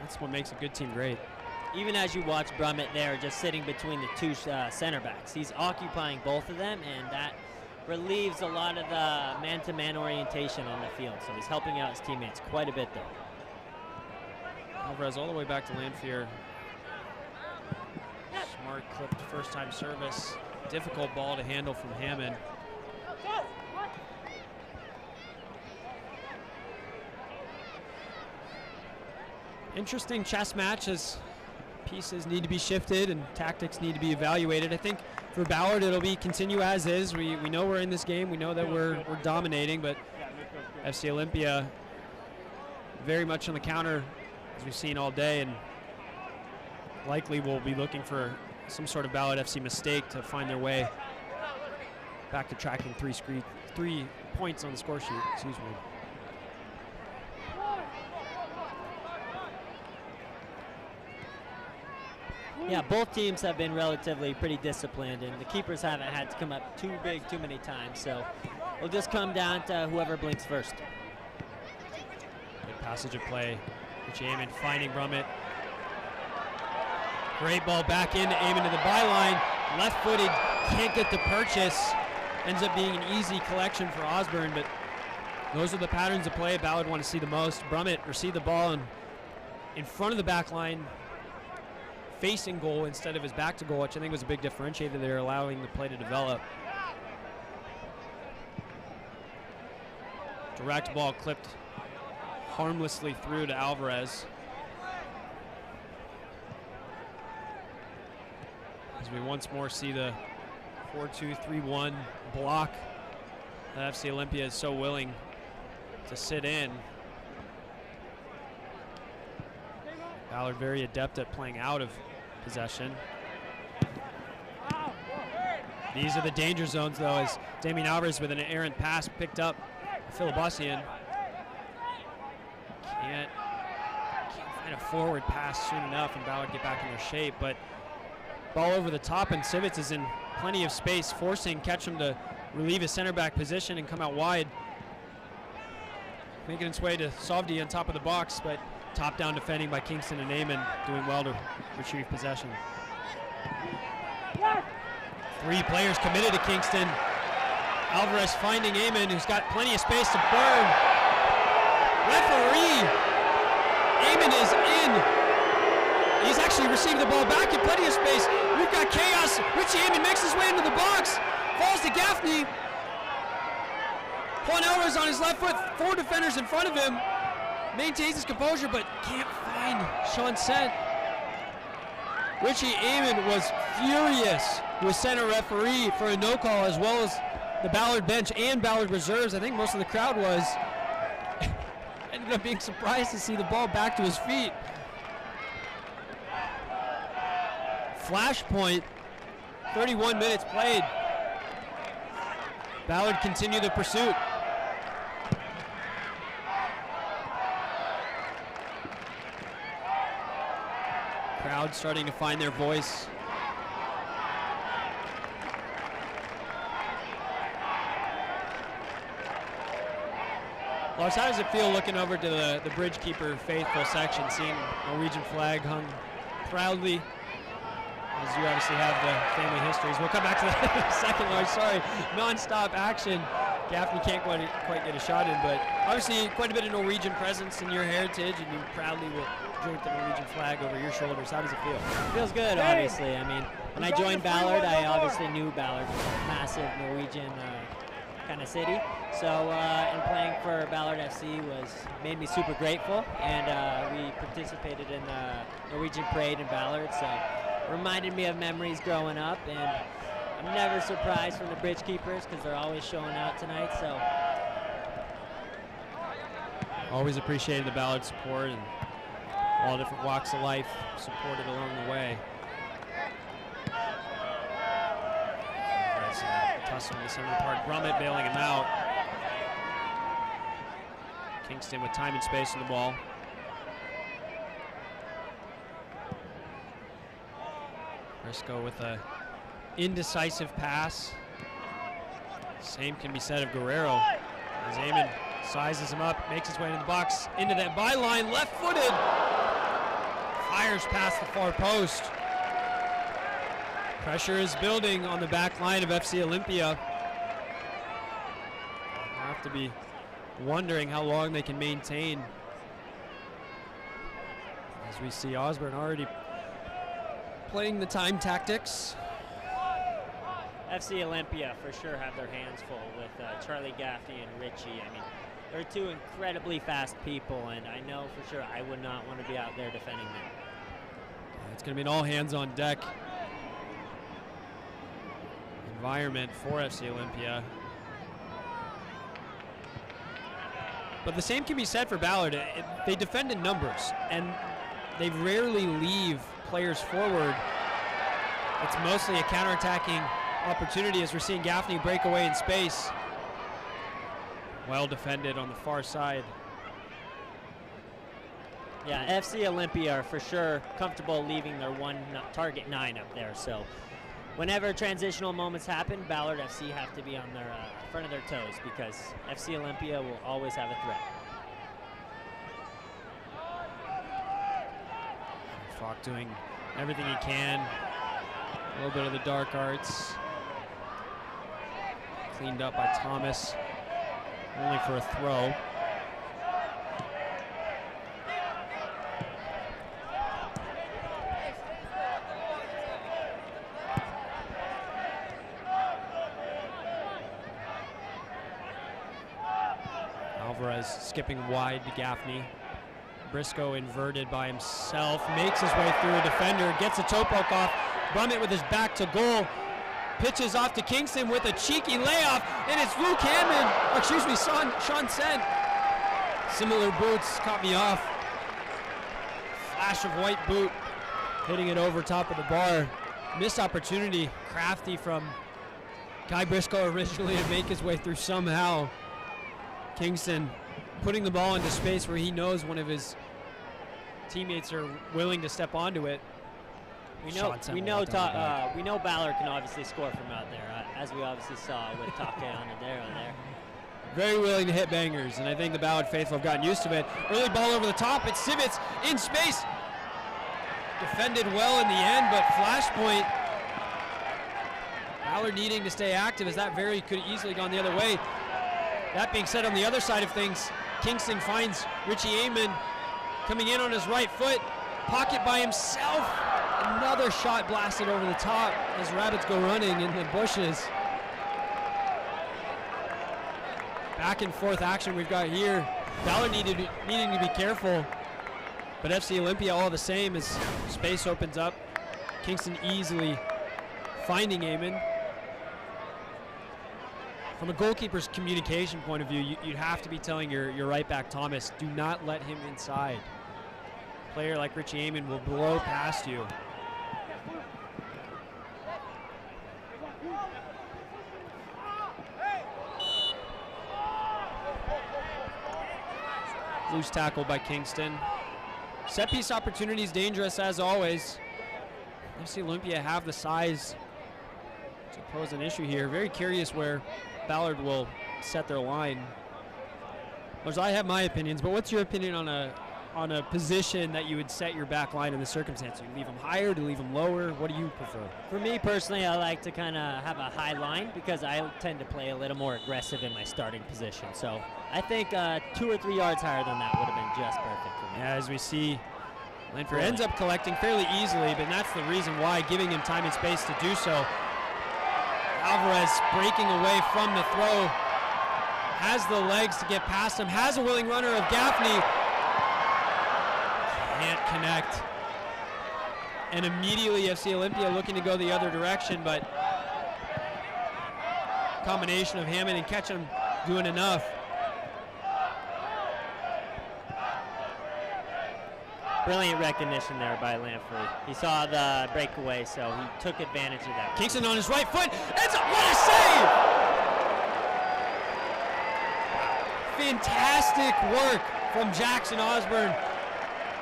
That's what makes a good team great. Even as you watch Brummett there, just sitting between the two center backs, he's occupying both of them, and that relieves a lot of the man-to-man orientation on the field. So he's helping out his teammates quite a bit there. Alvarez all the way back to Lanphier. Smart clipped first-time service. Difficult ball to handle from Hammond. Interesting chess match as pieces need to be shifted and tactics need to be evaluated. I think for Ballard it'll be continue as is. We know we're in this game. We know that we're dominating, but FC Olympia very much on the counter as we've seen all day, and likely will be looking for some sort of Ballard FC mistake to find their way back to tracking 3 points on the score sheet. Excuse me. Yeah, both teams have been relatively pretty disciplined, and the keepers haven't had to come up too big too many times, so it'll just come down to whoever blinks first. Good passage of play. Richie Amon finding Brummett. Great ball back into Amon to the byline. Left-footed, can't get the purchase. Ends up being an easy collection for Osborne, but those are the patterns of play Ballard want to see the most. Brummett received the ball in front of the back line, facing goal instead of his back to goal, which I think was a big differentiator there, allowing the play to develop. Direct ball clipped harmlessly through to Alvarez. As we once more see the 4-2-3-1 block that FC Olympia is so willing to sit in. Ballard very adept at playing out of possession. These are the danger zones, though, as Damien Alvarez with an errant pass picked up Philibasian. Can't find a forward pass soon enough, and Ballard get back in their shape. But ball over the top, and Civitz is in plenty of space, forcing Ketchum to relieve his center back position and come out wide. Making its way to Sovdi on top of the box, but top-down defending by Kingston and Amon, doing well to retrieve possession. 3 players committed to Kingston. Alvarez finding Amon, who's got plenty of space to burn. Referee, Amon is in. He's actually received the ball back in plenty of space. We've got chaos. Richie Amon makes his way into the box, falls to Gaffney. Juan Alvarez on his left foot, 4 defenders in front of him. Maintains his composure, but can't find Sean Sent. Richie Amon was furious with center referee for a no call, as well as the Ballard bench and Ballard reserves. I think most of the crowd was. Ended up being surprised to see the ball back to his feet. Flashpoint, 31 minutes played. Ballard continued the pursuit. Crowd starting to find their voice. Lars, how does it feel looking over to the Bridgekeeper faithful section, seeing Norwegian flag hung proudly, as you obviously have the family histories. We'll come back to that in a second, Lars. Sorry, non-stop action. Gaffney can't quite get a shot in, but obviously quite a bit of Norwegian presence in your heritage, and you proudly will drink the Norwegian flag over your shoulders. How does it feel? It feels good, obviously. I mean, when I joined Ballard, I obviously knew Ballard was a massive Norwegian kind of city. So, and playing for Ballard FC made me super grateful, and we participated in the Norwegian parade in Ballard, so it reminded me of memories growing up, and I'm never surprised from the Bridgekeepers because they're always showing out tonight. So, always appreciated the Ballard support and all different walks of life supported along the way. Tussle in the center of the park. Brummett bailing him out. Kingston with time and space on the ball. Briscoe with a indecisive pass. Same can be said of Guerrero. As Amon sizes him up, makes his way into the box, into that byline, left-footed. Fires past the far post. Pressure is building on the back line of FC Olympia. Have to be wondering how long they can maintain. As we see Osborne already playing the time tactics. FC Olympia for sure have their hands full with Charlie Gaffney and Richie. I mean, they're two incredibly fast people, and I know for sure I would not want to be out there defending them. It's going to be an all hands on deck environment for FC Olympia. But the same can be said for Ballard. They defend in numbers, and they rarely leave players forward. It's mostly a counterattacking opportunity, as we're seeing Gaffney break away in space. Well defended on the far side. Yeah, FC Olympia are for sure comfortable leaving their target 9 up there. So whenever transitional moments happen, Ballard FC have to be on their front of their toes, because FC Olympia will always have a threat. Falk doing everything he can. A little bit of the dark arts. Cleaned up by Thomas, only for a throw. Alvarez skipping wide to Gaffney. Briscoe inverted by himself, makes his way through a defender, gets a toe poke off. Brummett with his back to goal, pitches off to Kingston with a cheeky layoff, and it's Luke Hammond, or excuse me, Sean Sent. Similar boots caught me off. Flash of white boot, hitting it over top of the bar. Missed opportunity, crafty from Guy Briscoe originally to make his way through somehow. Kingston putting the ball into space where he knows one of his teammates are willing to step onto it. We know Ballard can obviously score from out there, as we obviously saw with Take Onadero there. Very willing to hit bangers, and I think the Ballard faithful have gotten used to it. Early ball over the top, it's Sivits in space. Defended well in the end, but flashpoint. Ballard needing to stay active, as that could have easily gone the other way. That being said, on the other side of things, Kingston finds Richie Amon coming in on his right foot. Pocket by himself. Another shot blasted over the top as Rabbits go running in the bushes. Back and forth action we've got here. Ballard needing to be careful, but FC Olympia all the same as space opens up. Kingston easily finding Amon. From a goalkeeper's communication point of view, you'd have to be telling your right back Thomas, do not let him inside. A player like Richie Amon will blow past you. Loose tackle by Kingston. Set piece opportunities dangerous as always. FC Olympia have the size to pose an issue here. Very curious where Ballard will set their line. Lars, I have my opinions, but what's your opinion on a position that you would set your back line in the circumstance? Do you leave them higher? Do you leave them lower? What do you prefer? For me personally, I like to kind of have a high line because I tend to play a little more aggressive in my starting position. So I think 2 or 3 yards higher than that would have been just perfect for me. Yeah, as we see, Lanford ends up collecting fairly easily, but that's the reason why, giving him time and space to do so. Alvarez breaking away from the throw, has the legs to get past him, has a willing runner of Gaffney. Can't connect. And immediately FC Olympia looking to go the other direction, but combination of Hammond and Ketchum doing enough. Brilliant recognition there by Lanford. He saw the breakaway, so he took advantage of that. Kingston on his right foot. What a save! Fantastic work from Jackson Osborne.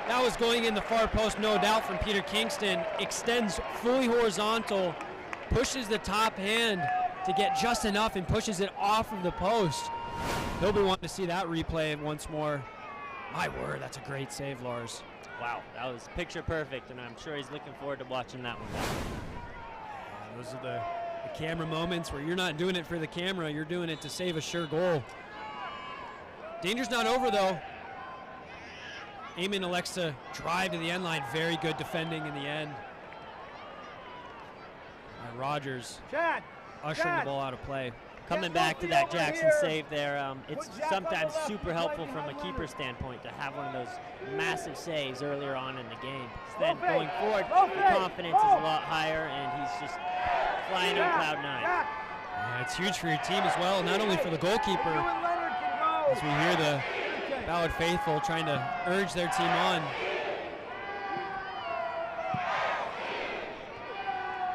That was going in the far post, no doubt, from Peter Kingston. Extends fully horizontal, pushes the top hand to get just enough and pushes it off of the post. He'll be wanting to see that replay once more. My word, that's a great save, Lars. Wow, that was picture perfect, and I'm sure he's looking forward to watching that one back. Those are the camera moments where you're not doing it for the camera, you're doing it to save a sure goal. Danger's not over, though. Eamon elects to drive to the end line. Very good defending in the end. Rogers ushering the ball out of play. Coming back to that Jackson save there, it's sometimes super helpful from a keeper standpoint to have one of those massive saves earlier on in the game. Then going forward, the confidence is a lot higher, and he's just flying on cloud 9. Yeah, it's huge for your team as well, not only for the goalkeeper, as we hear the Ballard faithful trying to urge their team on.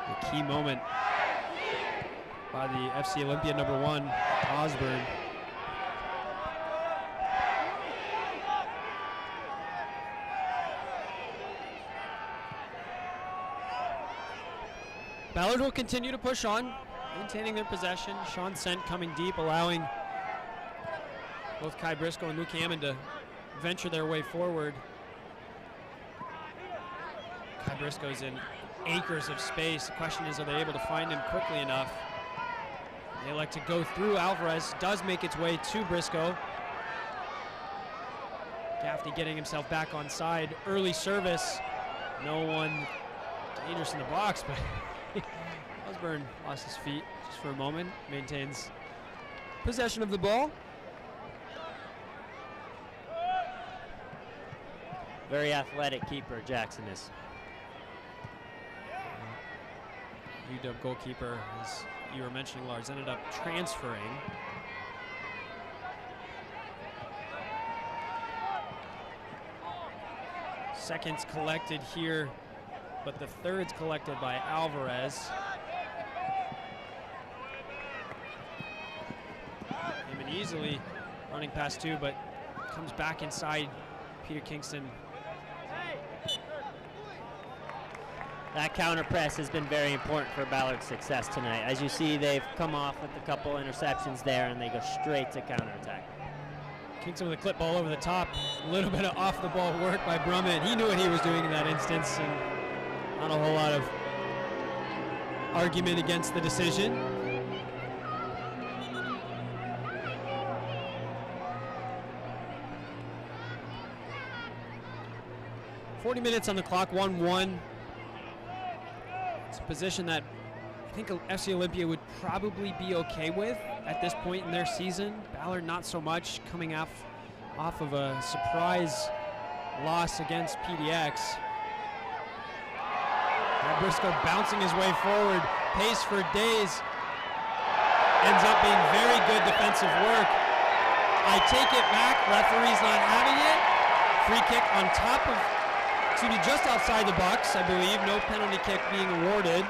The key moment by the FC Olympia number 1, Osborne. Ballard will continue to push on, maintaining their possession. Sean Sent coming deep, allowing both Kai Briscoe and Luke Hammond to venture their way forward. Kai Briscoe's in acres of space. The question is, are they able to find him quickly enough? They elect to go through. Alvarez does make its way to Briscoe. Gaffney getting himself back on side. Early service. No one dangerous in the box, but Osborne lost his feet just for a moment. Maintains possession of the ball. Very athletic keeper, Jackson is. UW goalkeeper, as you were mentioning, Lars, ended up transferring. Seconds collected here, but the third's collected by Alvarez. Even easily running past 2, but comes back inside Peter Kingston. That counter press has been very important for Ballard's success tonight. As you see, they've come off with a couple interceptions there, and they go straight to counterattack. Kingston with a clip ball over the top. A little bit of off-the-ball work by Brummett. He knew what he was doing in that instance, and not a whole lot of argument against the decision. .40 minutes on the clock, 1-1. It's a position that I think FC Olympia would probably be okay with at this point in their season. Ballard not so much, coming off of a surprise loss against PDX. Briscoe bouncing his way forward, pace for days. Ends up being very good defensive work. I take it back, referee's not having it. Free kick on top of, just outside the box, I believe. No penalty kick being awarded.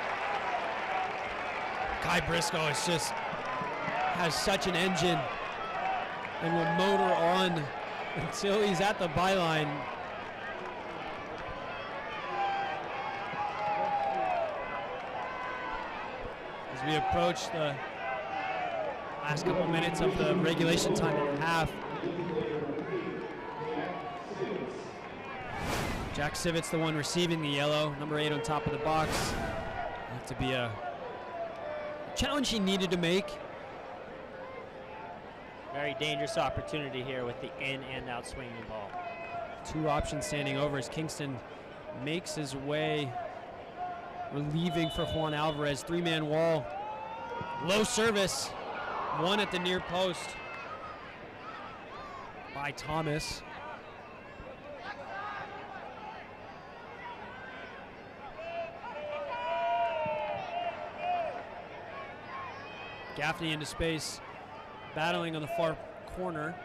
Kai Briscoe has such an engine and will motor on until he's at the byline. As we approach the Last couple minutes of the regulation time and a half. Jack Sivet's the one receiving the yellow, number 8 on top of the box. Have to be a challenge he needed to make. Very dangerous opportunity here with the in and out swinging ball. 2 options standing over as Kingston makes his way, relieving for Juan Alvarez. 3-man wall, low service, 1 at the near post by Thomas. Gaffney into space, battling on the far corner.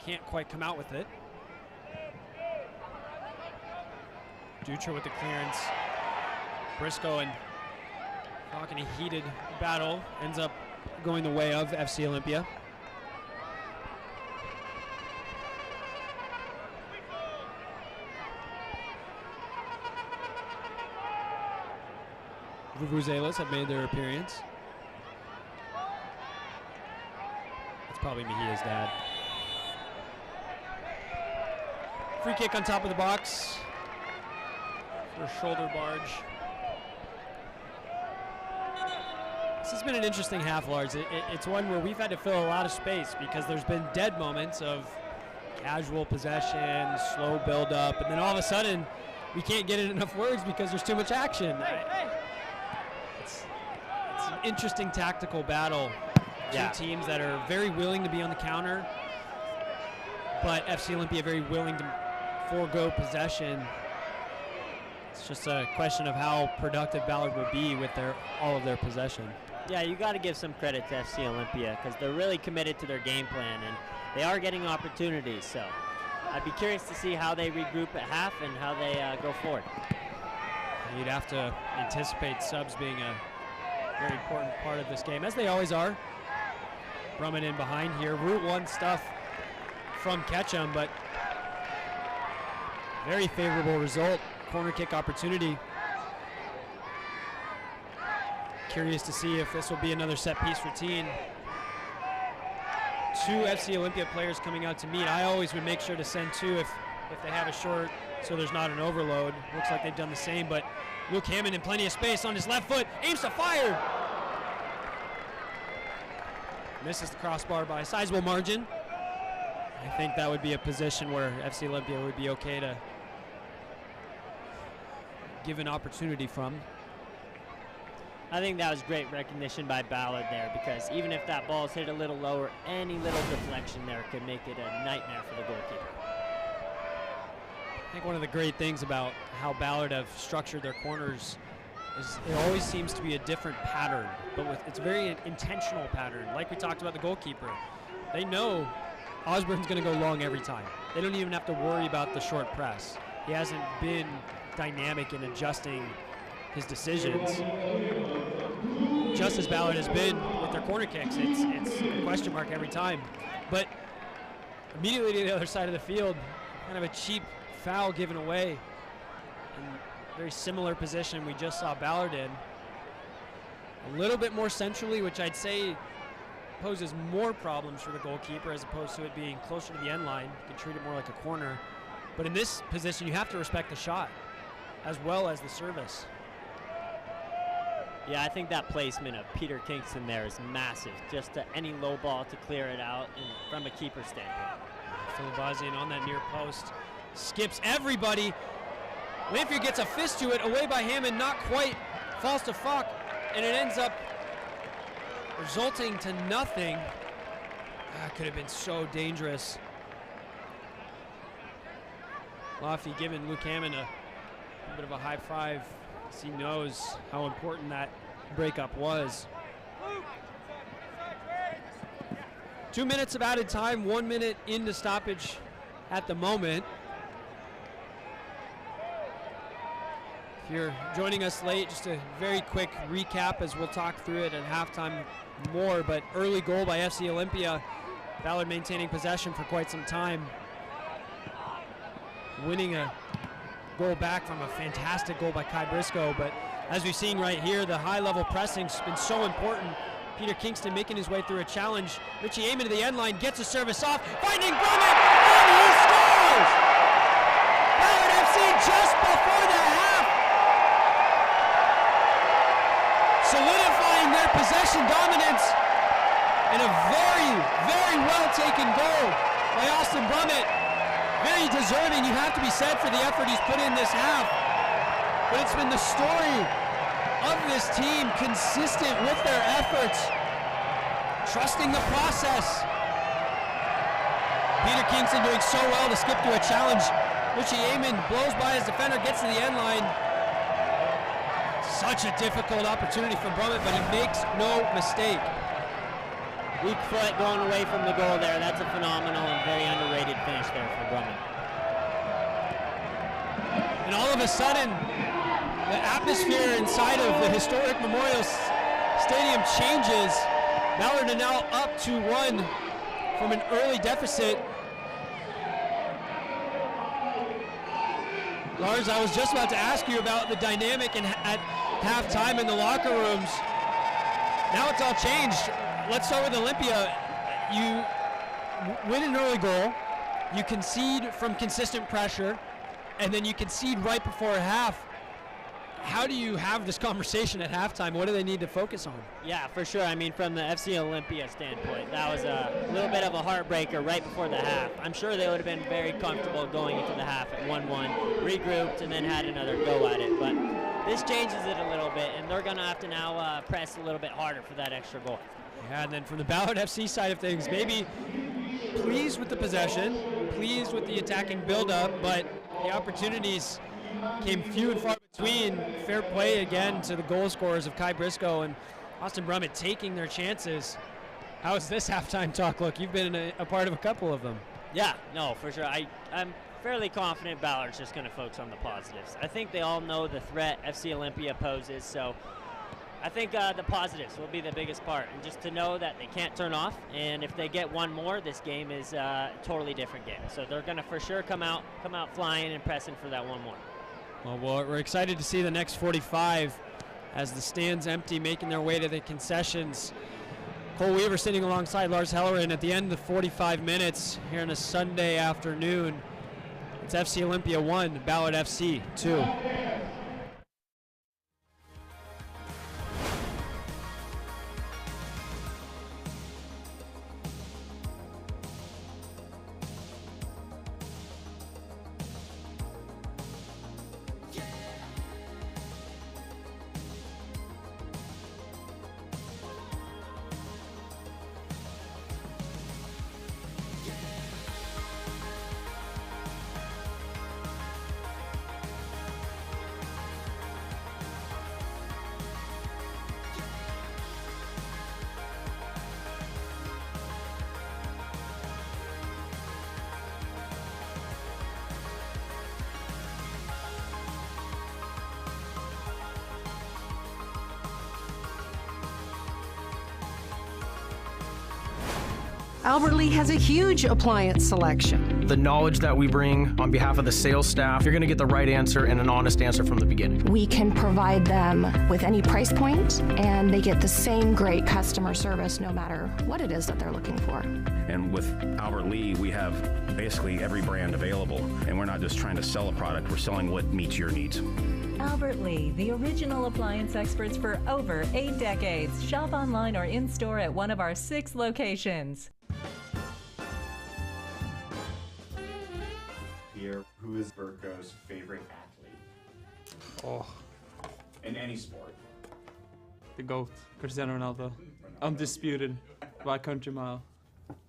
Can't quite come out with it. Dutra with the clearance. Briscoe and Hawk in a heated battle ends up going the way of FC Olympia. Vuvuzelas have made their appearance. That's probably Mejia's dad. Free kick on top of the box for a shoulder barge. This has been an interesting half, Lars. It's one where we've had to fill a lot of space because there's been dead moments of casual possession, slow build up, and then all of a sudden we can't get in enough words because there's too much action. It's an interesting tactical battle. Two teams that are very willing to be on the counter, but FC Olympia very willing to forego possession. It's just a question of how productive Ballard will be with all of their possession. Yeah, you got to give some credit to FC Olympia because they're really committed to their game plan and they are getting opportunities. So I'd be curious to see how they regroup at half and how they go forward. You'd have to anticipate subs being a very important part of this game, as they always are. Brumman in behind here. Route 1 stuff from Ketchum, but very favorable result. Corner kick opportunity. Curious to see if this will be another set piece routine. 2 FC Olympia players coming out to meet. I always would make sure to send 2 if they have a short, so there's not an overload. Looks like they've done the same, but Luke Hammond in plenty of space on his left foot, aims to fire. Misses the crossbar by a sizable margin. I think that would be a position where FC Olympia would be okay to give an opportunity from. I think that was great recognition by Ballard there because even if that ball is hit a little lower, any little deflection there could make it a nightmare for the goalkeeper. I think one of the great things about how Ballard have structured their corners is it always seems to be a different pattern, but it's a very intentional pattern. Like we talked about the goalkeeper, they know Osborne's going to go long every time. They don't even have to worry about the short press. He hasn't been dynamic in adjusting his decisions, just as Ballard has been with their corner kicks. It's a question mark every time. But immediately to the other side of the field, kind of a cheap foul given away. In a very similar position we just saw Ballard in. A little bit more centrally, which I'd say poses more problems for the goalkeeper as opposed to it being closer to the end line. You can treat it more like a corner. But in this position, you have to respect the shot as well as the service. Yeah, I think that placement of Peter Kingston there is massive. Just any low ball to clear it out and from a keeper standpoint. Filibazian on that near post. Skips everybody. Lanfear gets a fist to it, away by Hammond, not quite. Falls to Falk, and it ends up resulting to nothing. That could have been so dangerous. Laffy giving Luke Hammond a bit of a high five, as he knows how important that breakup was. 2 minutes of added time, 1 minute into stoppage at the moment. If you're joining us late, just a very quick recap as we'll talk through it at halftime more, but early goal by FC Olympia. Ballard maintaining possession for quite some time. Winning a goal back from a fantastic goal by Kai Briscoe, but as we've seen right here, the high level pressing's been so important. Peter Kingston making his way through a challenge. Richie Amon to the end line, gets a service off, finding Brummett, and he scores! Ballard FC just before the half, solidifying their possession dominance, and a very, very well taken goal by Austin Brummett. Very deserving, you have to be said, for the effort he's put in this half. But it's been the story of this team, consistent with their efforts, trusting the process. Peter Kingston doing so well to skip through a challenge. Richie Amon blows by his defender, gets to the end line. Such a difficult opportunity for Brummett, but he makes no mistake. Weak foot going away from the goal there. That's a phenomenal and very underrated finish there for Brummett. And all of a sudden, the atmosphere inside of the historic Memorial Stadium changes. Ballard are now up 2-1 from an early deficit. Lars, I was just about to ask you about the dynamic at halftime in the locker rooms. Now it's all changed. Let's start with Olympia. You win an early goal, you concede from consistent pressure, and then you concede right before half. How do you have this conversation at halftime? What do they need to focus on? Yeah, for sure. I mean, from the FC Olympia standpoint, that was a little bit of a heartbreaker right before the half. I'm sure they would have been very comfortable going into the half at 1-1, regrouped, and then had another go at it. But this changes it a little bit, and they're going to have to now press a little bit harder for that extra goal. Yeah, and then from the Ballard FC side of things, maybe pleased with the possession, pleased with the attacking build-up, but the opportunities came few and far between. Fair play again to the goal scorers of Kai Briscoe and Austin Brummett taking their chances. How is this halftime talk look? You've been a part of a couple of them. Yeah, no, for sure. I'm fairly confident Ballard's just going to focus on the positives. I think they all know the threat FC Olympia poses, so I think the positives will be the biggest part, and just to know that they can't turn off, and if they get one more, this game is a totally different game. So they're going to for sure come out flying and pressing for that one more. Well, we're excited to see the next 45 as the stands empty, making their way to the concessions. Cole Weaver sitting alongside Lars Hellerin at the end of the 45 minutes here on a Sunday afternoon. It's FC Olympia 1, Ballard FC 2. Albert Lee has a huge appliance selection. The knowledge that we bring on behalf of the sales staff, you're going to get the right answer and an honest answer from the beginning. We can provide them with any price point, and they get the same great customer service no matter what it is that they're looking for. And with Albert Lee, we have basically every brand available, and we're not just trying to sell a product, we're selling what meets your needs. Albert Lee, the original appliance experts for over 8 decades. Shop online or in-store at one of our 6 locations. Here, who is Burko's favorite athlete? Oh, In any sport. the GOAT, Cristiano Ronaldo. Undisputed by a country mile.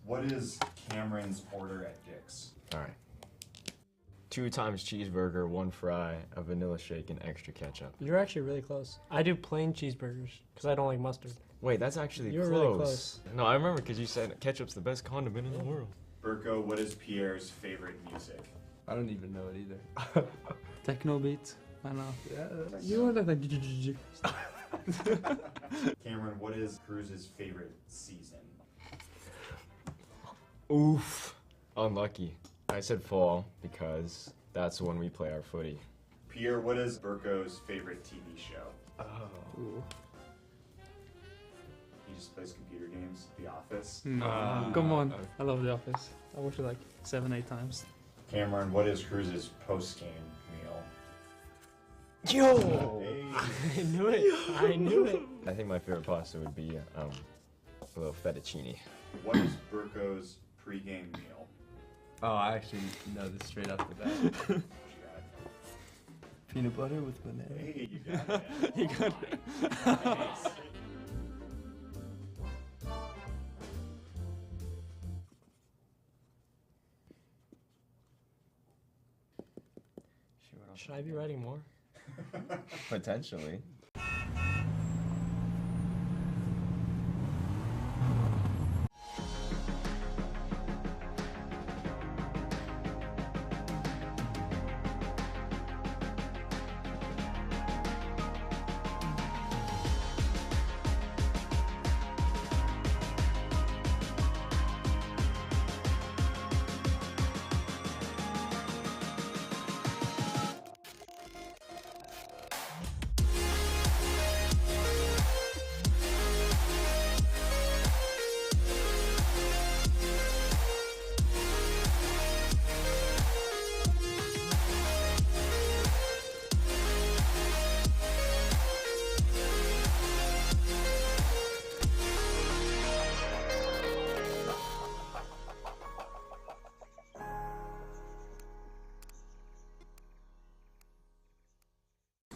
What is Cameron's order at Dick's? All right. 2 times cheeseburger, 1 fry, a vanilla shake, and extra ketchup. You're actually really close. I do plain cheeseburgers because I don't like mustard. Wait, that's actually You're close. really close. No, I remember because you said ketchup's the best condiment in the world. Burko, what is Pierre's favorite music? I don't even know it either. Techno beat. I know. Yeah, You are like. Cameron, what is Cruz's favorite season? Oof. Unlucky. I said fall because that's when we play our footy. Pierre, what is Burko's favorite TV show? Oh. He just plays computer games? The Office? No, come on. I love The Office. I watched it like 7-8 times. Cameron, what is Cruz's post-game meal? Yo! Hey. I knew it. I knew it. I think my favorite pasta would be a little fettuccine. What is Burko's pre-game meal? Oh, I actually know this straight off the bat. Peanut butter with banana. Hey, you got it. You got it. Nice. Should I be writing more? Potentially.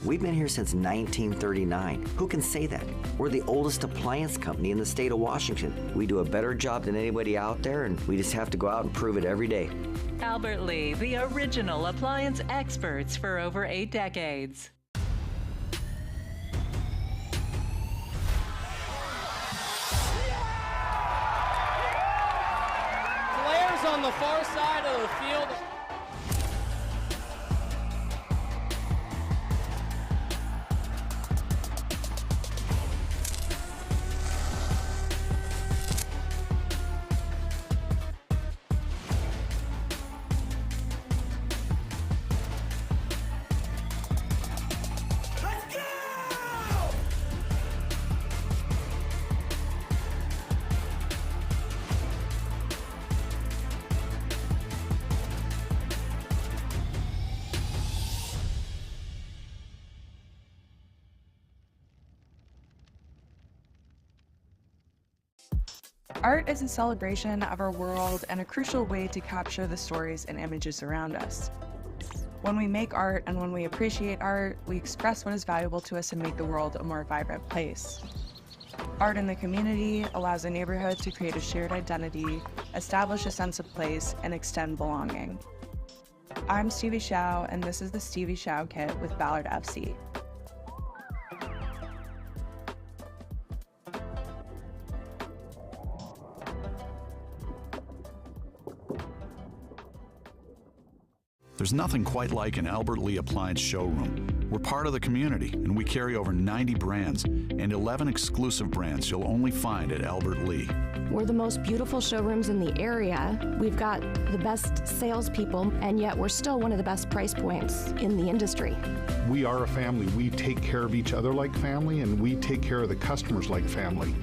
We've been here since 1939. Who can say that? We're the oldest appliance company in the state of Washington. We do a better job than anybody out there, and we just have to go out and prove it every day. Albert Lee, the original appliance experts for over 8 decades. Players on the far side of the field. Art is a celebration of our world and a crucial way to capture the stories and images around us. When we make art and when we appreciate art, we express what is valuable to us and make the world a more vibrant place. Art in the community allows a neighborhood to create a shared identity, establish a sense of place, and extend belonging. I'm Stevie Shao, and this is the Stevie Shao Kit with Ballard FC. There's nothing quite like an Albert Lee appliance showroom. We're part of the community, and we carry over 90 brands and 11 exclusive brands you'll only find at Albert Lee. We're the most beautiful showrooms in the area. We've got the best salespeople, and yet we're still one of the best price points in the industry. We are a family. We take care of each other like family, and we take care of the customers like family.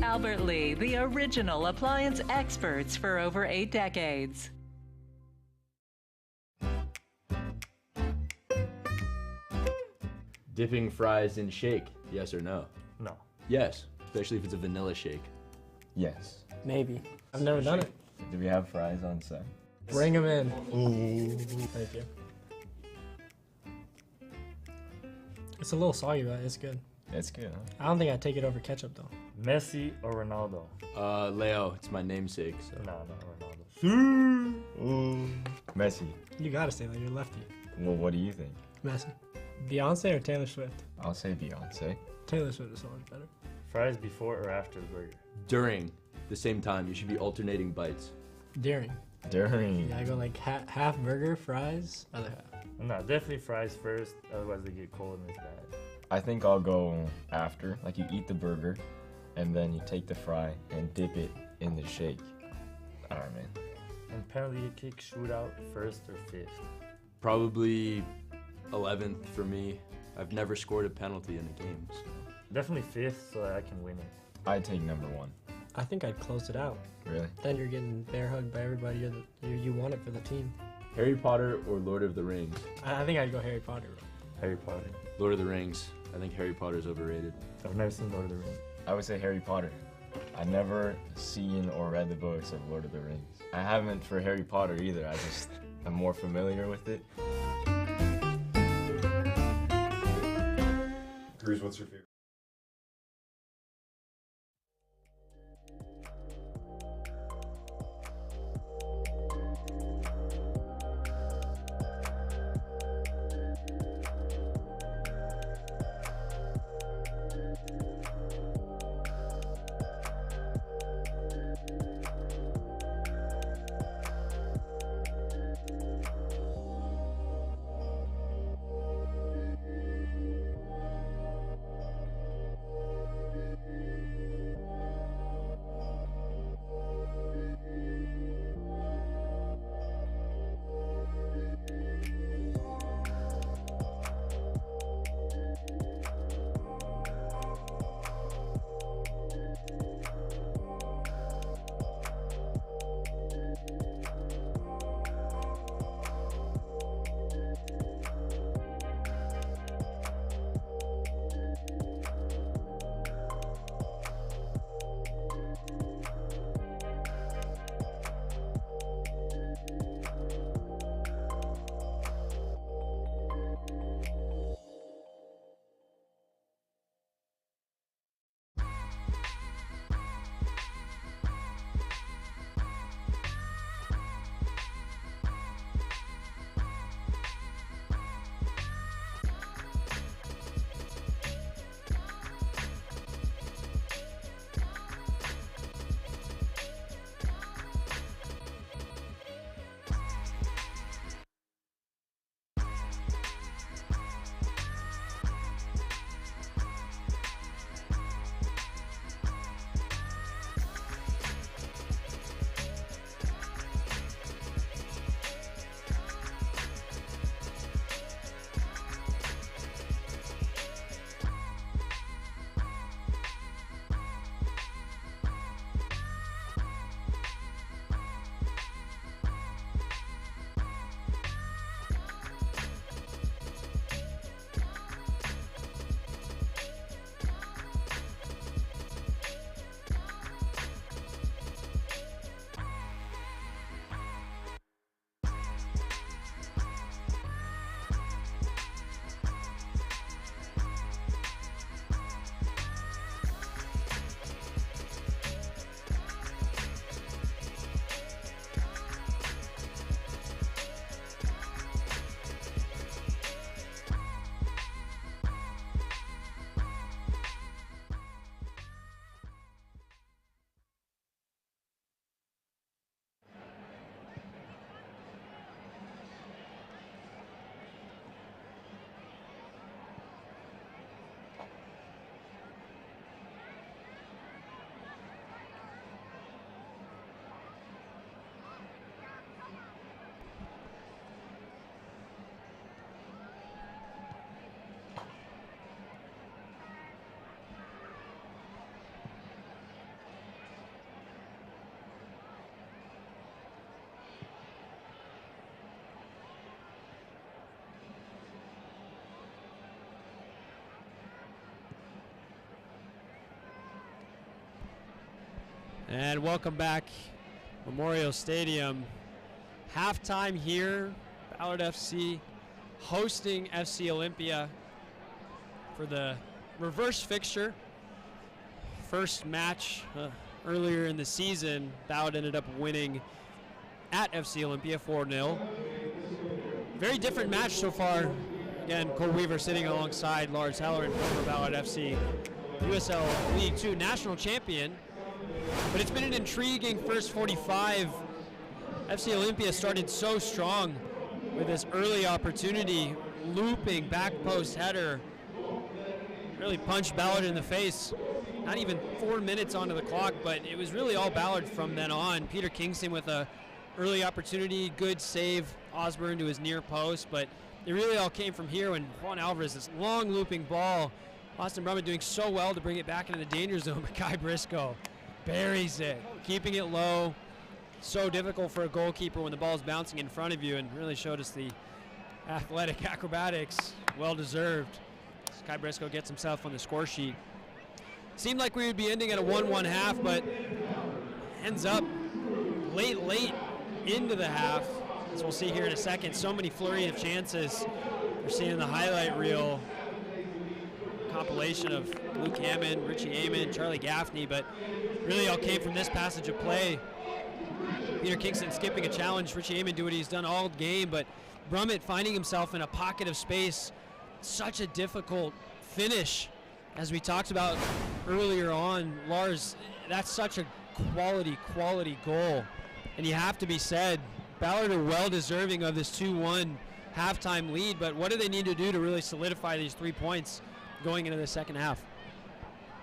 Albert Lee, the original appliance experts for over 8 decades. Dipping fries in shake, yes or no? No. Yes, especially if it's a vanilla shake. Yes. Maybe. I've never done it. Do we have fries on set? Bring them in. Ooh. Thank you. It's a little soggy, but it's good. It's good, huh? I don't think I'd take it over ketchup, though. Messi or Ronaldo? Leo, it's my namesake, so. No, Ronaldo. Ooh. Messi. You gotta say that, you're lefty. Well, what do you think? Messi. Beyonce or Taylor Swift? I'll say Beyonce. Taylor Swift is so much better. Fries before or after the burger? During the same time. You should be alternating bites. During. During. Yeah, I go like half burger, fries, other half. No, definitely fries first, otherwise they get cold and it's bad. I think I'll go after. Like, you eat the burger, and then you take the fry and dip it in the shake. Alright, man. And penalty kick shootout, first or fifth? Probably 11th for me. I've never scored a penalty in a game. So. Definitely fifth so that I can win it. I'd take number 1. I think I'd close it out. Really? Then you're getting bear hugged by everybody. You want it for the team. Harry Potter or Lord of the Rings? I think I'd go Harry Potter. Harry Potter. Lord of the Rings. I think Harry Potter's overrated. I've never seen Lord of the Rings. I would say Harry Potter. I never seen or read the books of Lord of the Rings. I haven't for Harry Potter either. I'm more familiar with it. Cruz, what's your favorite? And welcome back, Memorial Stadium. Halftime here, Ballard FC hosting FC Olympia for the reverse fixture. First match earlier in the season, Ballard ended up winning at FC Olympia 4-0. Very different match so far. Again, Cole Weaver sitting alongside Lars Heller and former Ballard FC USL League 2 national champion. But it's been an intriguing first 45. FC Olympia started so strong with this early opportunity, looping back post header. Really punched Ballard in the face. Not even 4 minutes onto the clock, but it was really all Ballard from then on. Peter Kingston with a early opportunity, good save, Osborne to his near post, but it really all came from here when Juan Alvarez, this long looping ball, Austin Brummett doing so well to bring it back into the danger zone, but Kai Briscoe buries it, keeping it low. So difficult for a goalkeeper when the ball's bouncing in front of you, and really showed us the athletic acrobatics. Well deserved. Kai Briscoe gets himself on the score sheet. Seemed like we would be ending at a 1-1 half, but ends up late into the half. As we'll see here in a second, so many flurry of chances. We're seeing the highlight reel compilation of Luke Hammond, Richie Amon, Charlie Gaffney, but really all came from this passage of play. Peter Kingston skipping a challenge. Richie Amon doing what he's done all game, but Brummett finding himself in a pocket of space. Such a difficult finish, as we talked about earlier on. Lars, that's such a quality goal. And you have to be said, Ballard are well deserving of this 2-1 halftime lead, but what do they need to do to really solidify these 3 points going into the second half?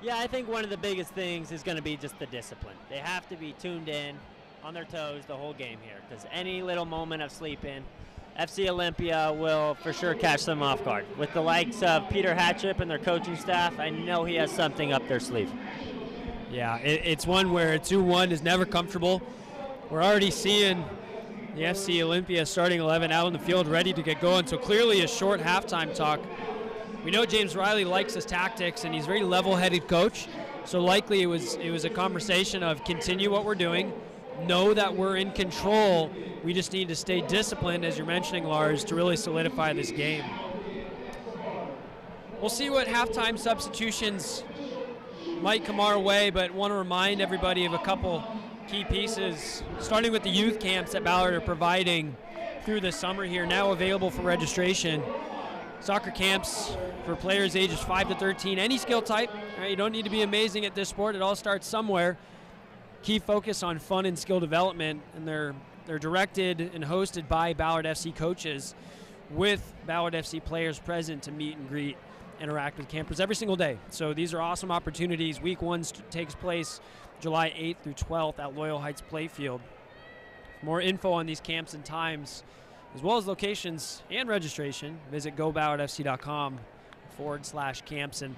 Yeah, I think one of the biggest things is going to be just the discipline. They have to be tuned in, on their toes the whole game here, because any little moment of sleeping, FC Olympia will for sure catch them off guard. With the likes of Peter Hatchip and their coaching staff, I know he has something up their sleeve. Yeah, it's one where a 2-1 is never comfortable. We're already seeing the FC Olympia starting 11 out on the field ready to get going, so clearly a short halftime talk. We know James Riley likes his tactics, and he's a very level-headed coach, so likely it was a conversation of continue what we're doing, know that we're in control, we just need to stay disciplined, as you're mentioning, Lars, to really solidify this game. We'll see what halftime substitutions might come our way, but want to remind everybody of a couple key pieces, starting with the youth camps that Ballard are providing through the summer here, now available for registration. Soccer camps for players ages 5 to 13, any skill type. Right? You don't need to be amazing at this sport. It all starts somewhere. Key focus on fun and skill development, and they're directed and hosted by Ballard FC coaches, with Ballard FC players present to meet and greet, interact with campers every single day. So these are awesome opportunities. Week 1 takes place July 8th through 12th at Loyal Heights Playfield. For more info on these camps and times, as well as locations and registration, visit goballardfc.com/camps. And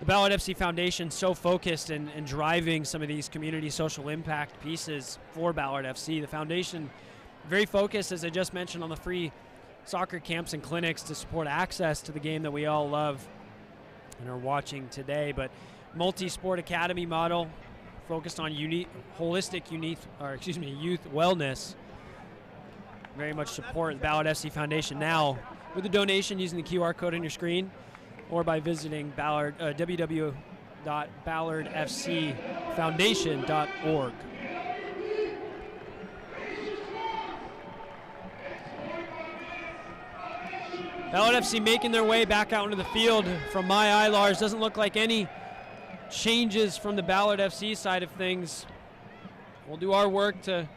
the Ballard FC Foundation so focused in driving some of these community social impact pieces for Ballard FC. The foundation very focused, as I just mentioned, on the free soccer camps and clinics to support access to the game that we all love and are watching today. But multi-sport academy model focused on holistic youth wellness. Very much support the Ballard FC Foundation now with a donation using the QR code on your screen, or by visiting www.ballardfcfoundation.org. Ballard FC making their way back out into the field. From my eye, Lars, doesn't look like any changes from the Ballard FC side of things. We'll do our work to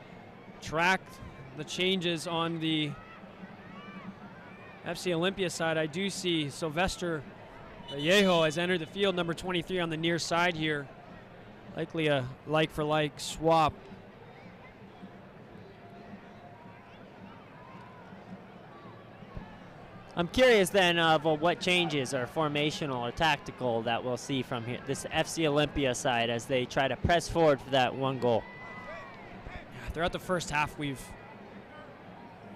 track the changes on the FC Olympia side. I do see Sylvester Vallejo has entered the field, number 23 on the near side here. Likely a like-for-like swap. I'm curious then of what changes are formational or tactical that we'll see from here, this FC Olympia side, as they try to press forward for that one goal. Yeah, throughout the first half, we've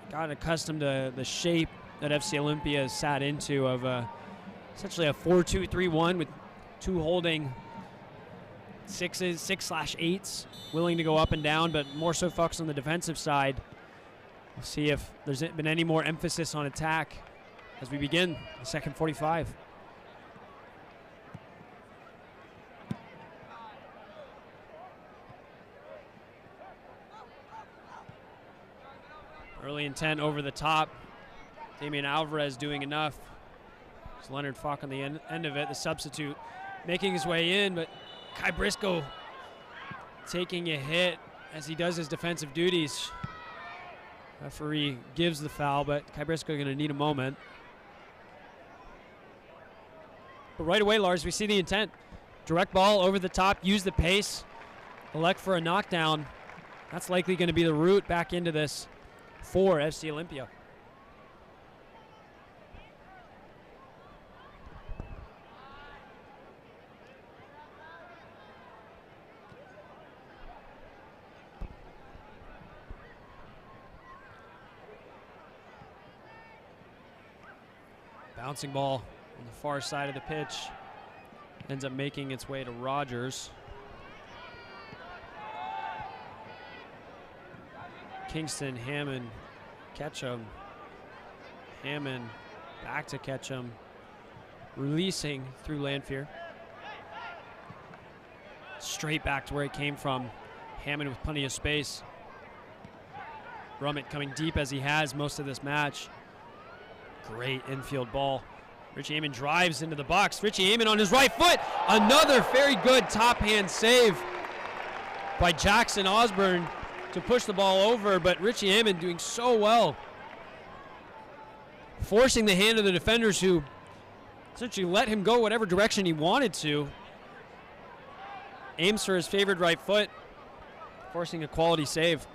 gotten accustomed to the shape that FC Olympia has sat into of essentially a 4-2-3-1 with two holding 6/8s, willing to go up and down, but more so focused on the defensive side. We'll see if there's been any more emphasis on attack as we begin the second 45. Early intent over the top. Damian Alvarez doing enough. It's Leonard Falk on the end of it, the substitute, making his way in, but Kai Briscoe taking a hit as he does his defensive duties. Referee gives the foul, but Kai Briscoe going to need a moment. But right away, Lars, we see the intent. Direct ball over the top, use the pace, elect for a knockdown. That's likely going to be the route back into this for FC Olympia. Bouncing ball on the far side of the pitch. Ends up making its way to Rogers. Kingston, Hammond, Ketchum. Hammond back to Ketchum. Releasing through Lanfear. Straight back to where it came from. Hammond with plenty of space. Brummett coming deep as he has most of this match. Great infield ball. Richie Amon drives into the box. Richie Amon on his right foot. Another very good top hand save by Jackson Osborne to push the ball over, but Richie Amon doing so well. Forcing the hand of the defenders who essentially let him go whatever direction he wanted to. Aims for his favored right foot, forcing a quality save.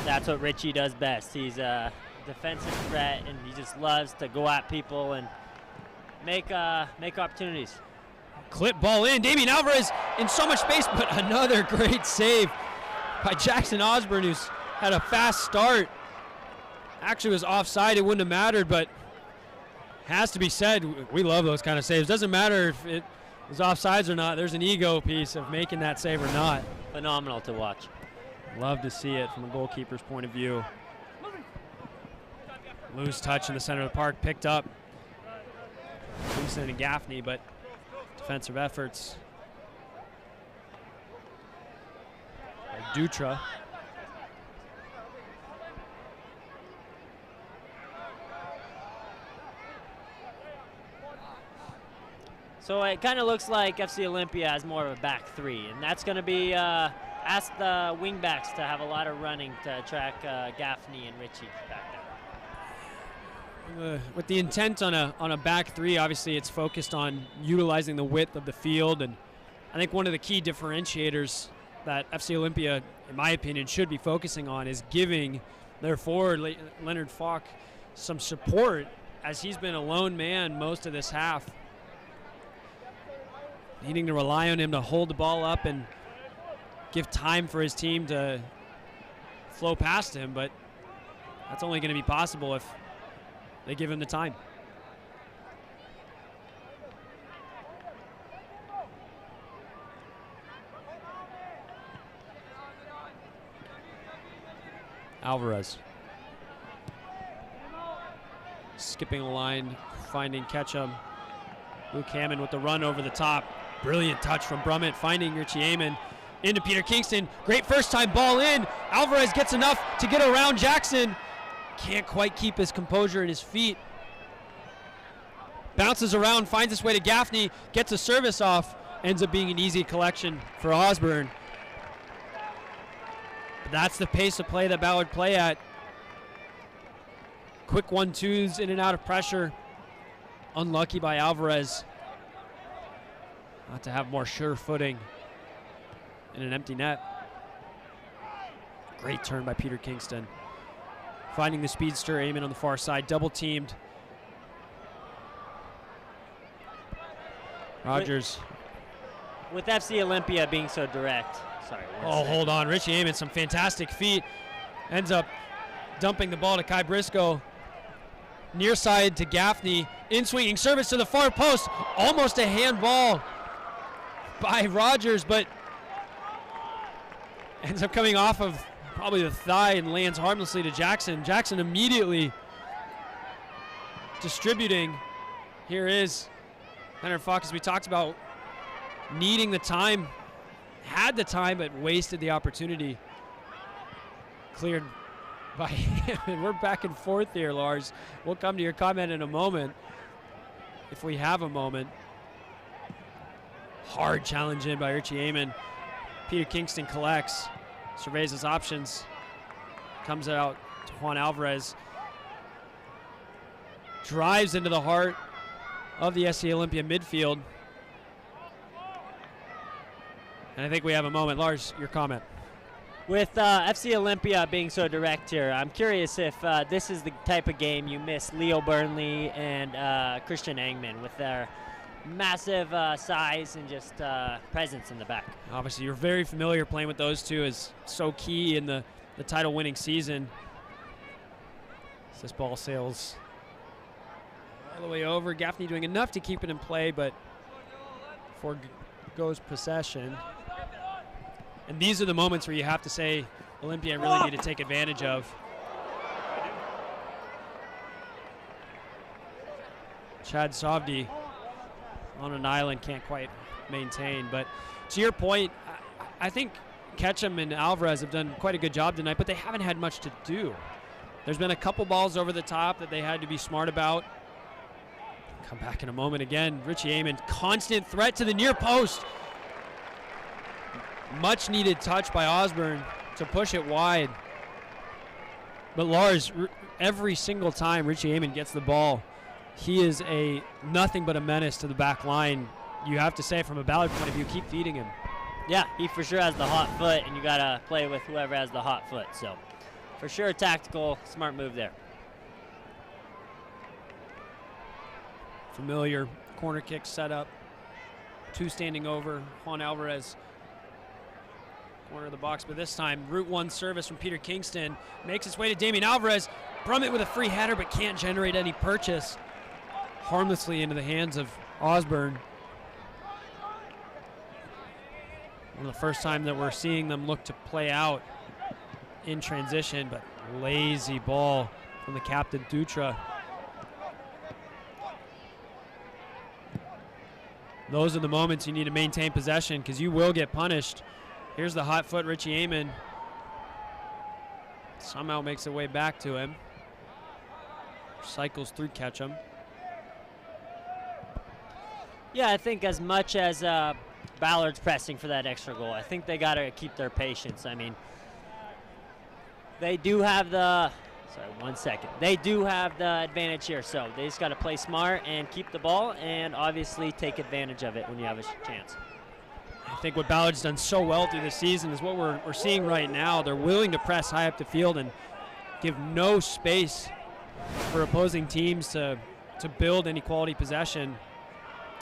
That's what Richie does best. He's a defensive threat, and he just loves to go at people and make opportunities. Clip ball in. Damian Alvarez in so much space, but another great save by Jackson Osborne, who's had a fast start. Actually was offside. It wouldn't have mattered, but has to be said, we love those kind of saves. Doesn't matter if it was offsides or not. There's an ego piece of making that save or not. Phenomenal to watch. Love to see it from a goalkeeper's point of view. Loose touch in the center of the park, picked up. Kingston and Gaffney, but defensive efforts by Dutra. So it kind of looks like FC Olympia has more of a back three, and that's going to be ask the wing backs to have a lot of running to track Gaffney and Richie back there. With the intent on a back three, obviously it's focused on utilizing the width of the field, and I think one of the key differentiators that FC Olympia, in my opinion, should be focusing on is giving their forward, Leonard Falk, some support, as he's been a lone man most of this half. Needing to rely on him to hold the ball up and give time for his team to flow past him, but that's only going to be possible if they give him the time. Alvarez. Skipping a line, finding Ketchum. Luke Hammond with the run over the top. Brilliant touch from Brummett, finding Richie Amon into Peter Kingston. Great first time ball in. Alvarez gets enough to get around Jackson. Can't quite keep his composure and his feet. Bounces around, finds his way to Gaffney, gets a service off. Ends up being an easy collection for Osborne. But that's the pace of play that Ballard play at. Quick 1-2s in and out of pressure. Unlucky by Alvarez not to have more sure footing in an empty net. Great turn by Peter Kingston. Finding the speedster, Amon on the far side, double teamed. Rogers. With FC Olympia being so direct. Sorry. Hold on. Richie Amon, some fantastic feet. Ends up dumping the ball to Kai Briscoe. Near side to Gaffney. In swinging service to the far post. Almost a handball by Rogers, but ends up coming off of probably the thigh and lands harmlessly to Jackson. Jackson immediately distributing. Here is Leonard Falk, as we talked about, needing the time. Had the time, but wasted the opportunity. Cleared by him, and we're back and forth here, Lars. We'll come to your comment in a moment, if we have a moment. Hard challenge in by Richie Amon. Peter Kingston collects, surveys his options, comes out to Juan Alvarez, drives into the heart of the SC Olympia midfield. And I think we have a moment. Lars, your comment. With FC Olympia being so direct here, I'm curious if this is the type of game you miss Leo Burnley and Christian Engman with their massive size and just presence in the back. Obviously, you're very familiar playing with those two, is so key in the title-winning season. As this ball sails all the way over. Gaffney doing enough to keep it in play, but forgoes possession. And these are the moments where you have to say Olympia really need to take advantage of. Chad Sovdi on an island, can't quite maintain. But to your point, I think Ketchum and Alvarez have done quite a good job tonight, but they haven't had much to do. There's been a couple balls over the top that they had to be smart about. Come back in a moment again. Richie Amon, constant threat to the near post. Much needed touch by Osborne to push it wide. But Lars, every single time Richie Amon gets the ball, he is nothing but a menace to the back line. You have to say, from a Ballard point of view, keep feeding him. Yeah, he for sure has the hot foot, and you got to play with whoever has the hot foot. So for sure, a tactical, smart move there. Familiar corner kick setup. 2 standing over. Juan Alvarez, corner of the box, but this time, route 1 service from Peter Kingston. Makes its way to Damian Alvarez. Brummett with a free header, but can't generate any purchase. Harmlessly into the hands of Osborne. One of the first time that we're seeing them look to play out in transition, but lazy ball from the captain, Dutra. Those are the moments you need to maintain possession, because you will get punished. Here's the hot foot, Richie Amon. Somehow makes its way back to him. Cycles through Ketchum. Yeah, I think as much as Ballard's pressing for that extra goal, I think they got to keep their patience. I mean, they do have the, they do have the advantage here, so they just got to play smart and keep the ball and obviously take advantage of it when you have a chance. I think what Ballard's done so well through this season is what we're seeing right now. They're willing to press high up the field and give no space for opposing teams to build any quality possession.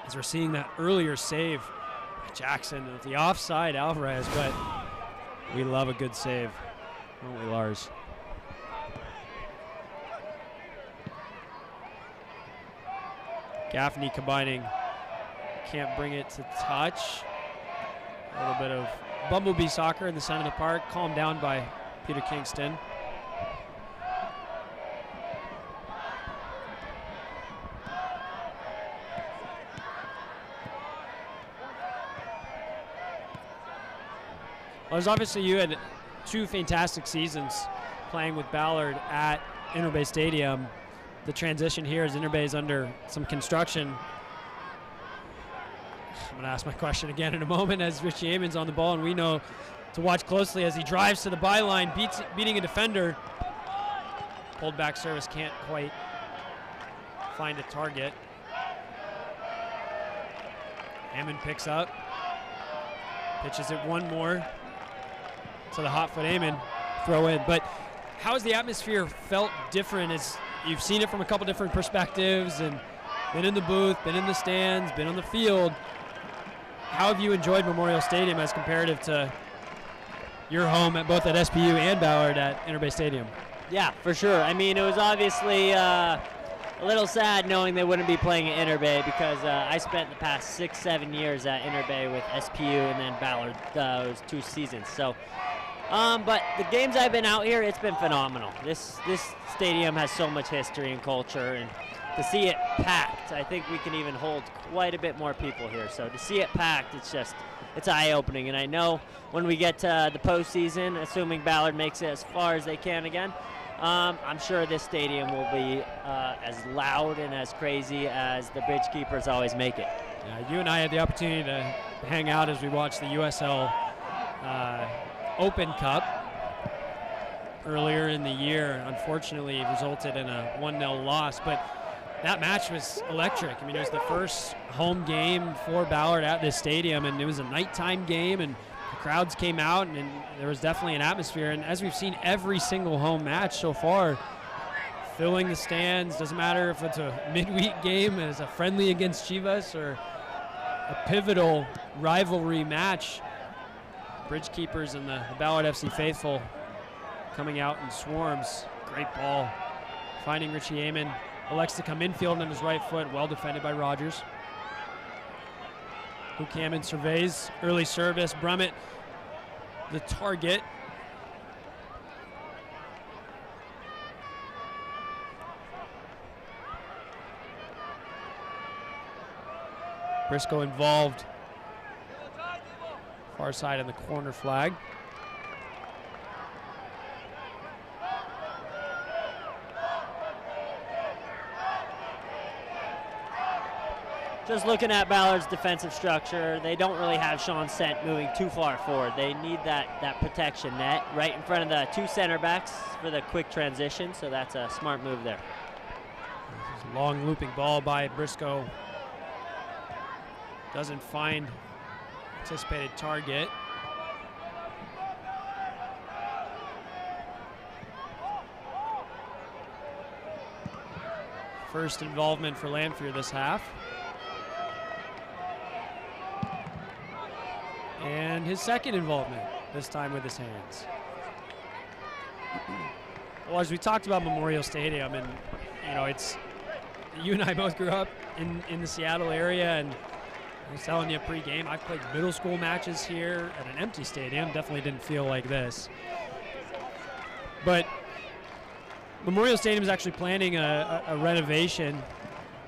As we're seeing that earlier save by Jackson with the offside Alvarez, but we love a good save, don't we, Lars? Gaffney combining, can't bring it to touch. A little bit of bumblebee soccer in the center of the park, calmed down by Peter Kingston. Well, obviously you had 2 fantastic seasons playing with Ballard at Interbay Stadium. The transition here is Interbay is under some construction. I'm going to ask my question again in a moment as Richie Amon's on the ball, and we know to watch closely as he drives to the byline, beating a defender. Pulled back service, can't quite find a target. Amon picks up, pitches it one more to the hot foot Amon, throw in. But how has the atmosphere felt different as you've seen it from a couple different perspectives and been in the booth, been in the stands, been on the field? How have you enjoyed Memorial Stadium as comparative to your home at both at SPU and Ballard at Interbay Stadium? Yeah, for sure. I mean, it was obviously a little sad knowing they wouldn't be playing at Interbay because I spent the past 6-7 years at Interbay with SPU and then Ballard those 2 seasons. So, but the games I've been out here, it's been phenomenal. This stadium has so much history and culture, and to see it packed, I think we can even hold quite a bit more people here. So to see it packed, it's eye-opening. And I know when we get to the postseason, assuming Ballard makes it as far as they can again, I'm sure this stadium will be as loud and as crazy as the Bridge Keepers always make it. Yeah, you and I had the opportunity to hang out as we watched the USL Open Cup earlier in the year. Unfortunately, it resulted in a 1-0 loss, but that match was electric. I mean, it was the first home game for Ballard at this stadium, and it was a nighttime game, and the crowds came out, and there was definitely an atmosphere. And as we've seen every single home match so far, filling the stands, doesn't matter if it's a midweek game, as a friendly against Chivas, or a pivotal rivalry match. Bridge Keepers and the Ballard FC faithful coming out in swarms. Great ball, finding Richie Amon. elects to come infield on his right foot, well defended by Rogers. Buchanan surveys, early service, Brummett the target. Briscoe involved. Far side of the corner flag. Just looking at Ballard's defensive structure, they don't really have Sean Sent moving too far forward. They need that protection net right in front of the two center backs for the quick transition, so that's a smart move there. This is a long looping ball by Briscoe. Doesn't find anticipated target. First involvement for Lanphier this half. And his second involvement, this time with his hands. Well, as we talked about Memorial Stadium, and you know, it's, you and I both grew up in the Seattle area, and I was telling you pre-game, I've played middle school matches here at an empty stadium. Definitely didn't feel like this. But Memorial Stadium is actually planning a renovation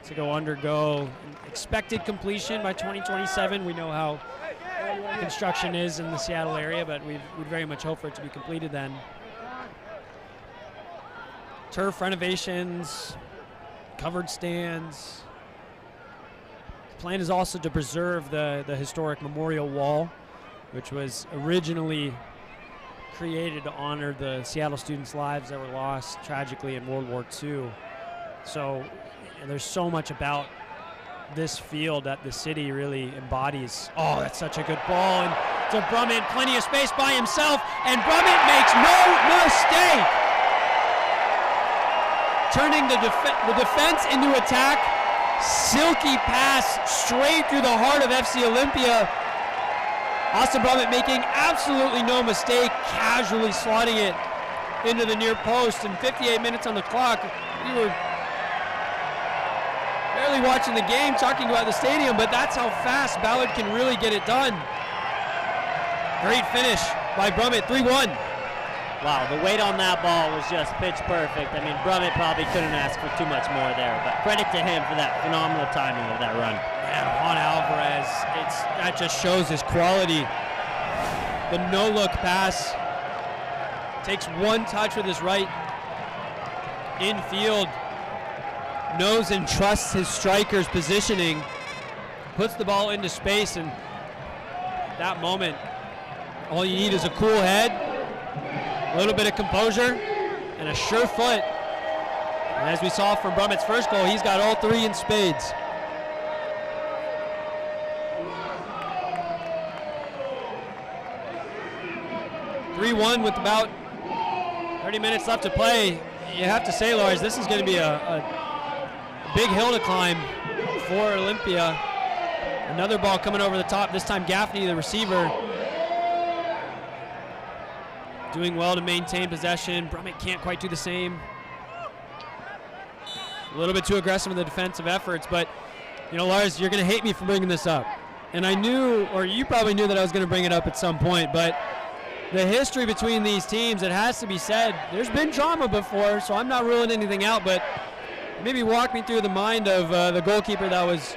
to undergo expected completion by 2027. We know how construction is in the Seattle area, but we'd very much hope for it to be completed then. Turf renovations, covered stands. The plan is also to preserve the historic memorial wall, which was originally created to honor the Seattle students' lives that were lost tragically in World War II. So there's so much about this field that the city really embodies. Oh, that's such a good ball. And to Brummett, plenty of space by himself, and Brummett makes no mistake. Turning the defense into attack. Silky pass straight through the heart of FC Olympia. Austin Brummett making absolutely no mistake, casually slotting it into the near post, and 58 minutes on the clock. We were barely watching the game, talking about the stadium, but that's how fast Ballard can really get it done. Great finish by Brummett, 3-1. Wow, the weight on that ball was just pitch perfect. I mean, Brummett probably couldn't ask for too much more there, but credit to him for that phenomenal timing of that run. And Juan Alvarez, that just shows his quality. The no-look pass, takes one touch with his right infield, knows and trusts his striker's positioning, puts the ball into space, and that moment, all you need is a cool head, a little bit of composure, and a sure foot. And as we saw from Brummett's first goal, he's got all three in spades. (3-1) with about 30 minutes left to play. You have to say, Lars, this is going to be a big hill to climb for Olympia. Another ball coming over the top, this time Gaffney, the receiver, doing well to maintain possession. Brummett can't quite do the same. A little bit too aggressive in the defensive efforts, but you know, Lars, you're going to hate me for bringing this up. And I knew, or you probably knew that I was going to bring it up at some point, but the history between these teams, it has to be said, there's been drama before, so I'm not ruling anything out, but maybe walk me through the mind of the goalkeeper that was,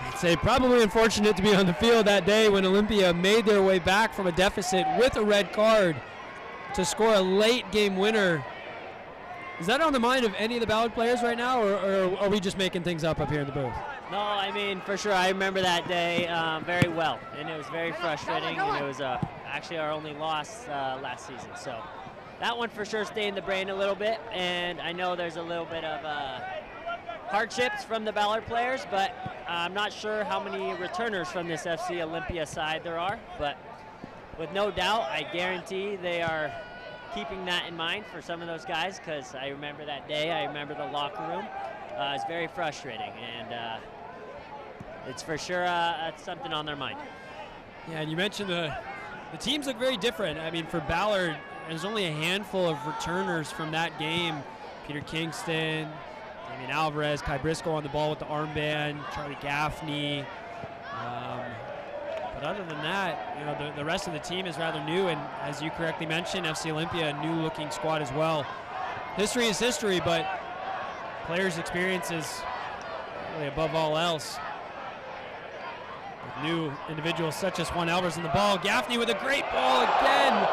I'd say, probably unfortunate to be on the field that day when Olympia made their way back from a deficit with a red card to score a late game winner. Is that on the mind of any of the Ballard players right now, or are we just making things up here in the booth? No, I mean, for sure, I remember that day very well, and it was very frustrating, and it was actually our only loss last season. So that one for sure stayed in the brain a little bit, and I know there's a little bit of hardships from the Ballard players, but I'm not sure how many returners from this FC Olympia side there are, but with no doubt, I guarantee they are keeping that in mind for some of those guys, because I remember that day, I remember the locker room. It's very frustrating, and it's for sure something on their mind. Yeah, and you mentioned the teams look very different. I mean, for Ballard, there's only a handful of returners from that game. Peter Kingston, Damian Alvarez, Kai Briscoe on the ball with the armband, Charlie Gaffney. But other than that, you know, the rest of the team is rather new, and as you correctly mentioned, FC Olympia, a new-looking squad as well. History is history, but players' experience is really above all else. With new individuals such as Juan Alvarez in the ball. Gaffney with a great ball again,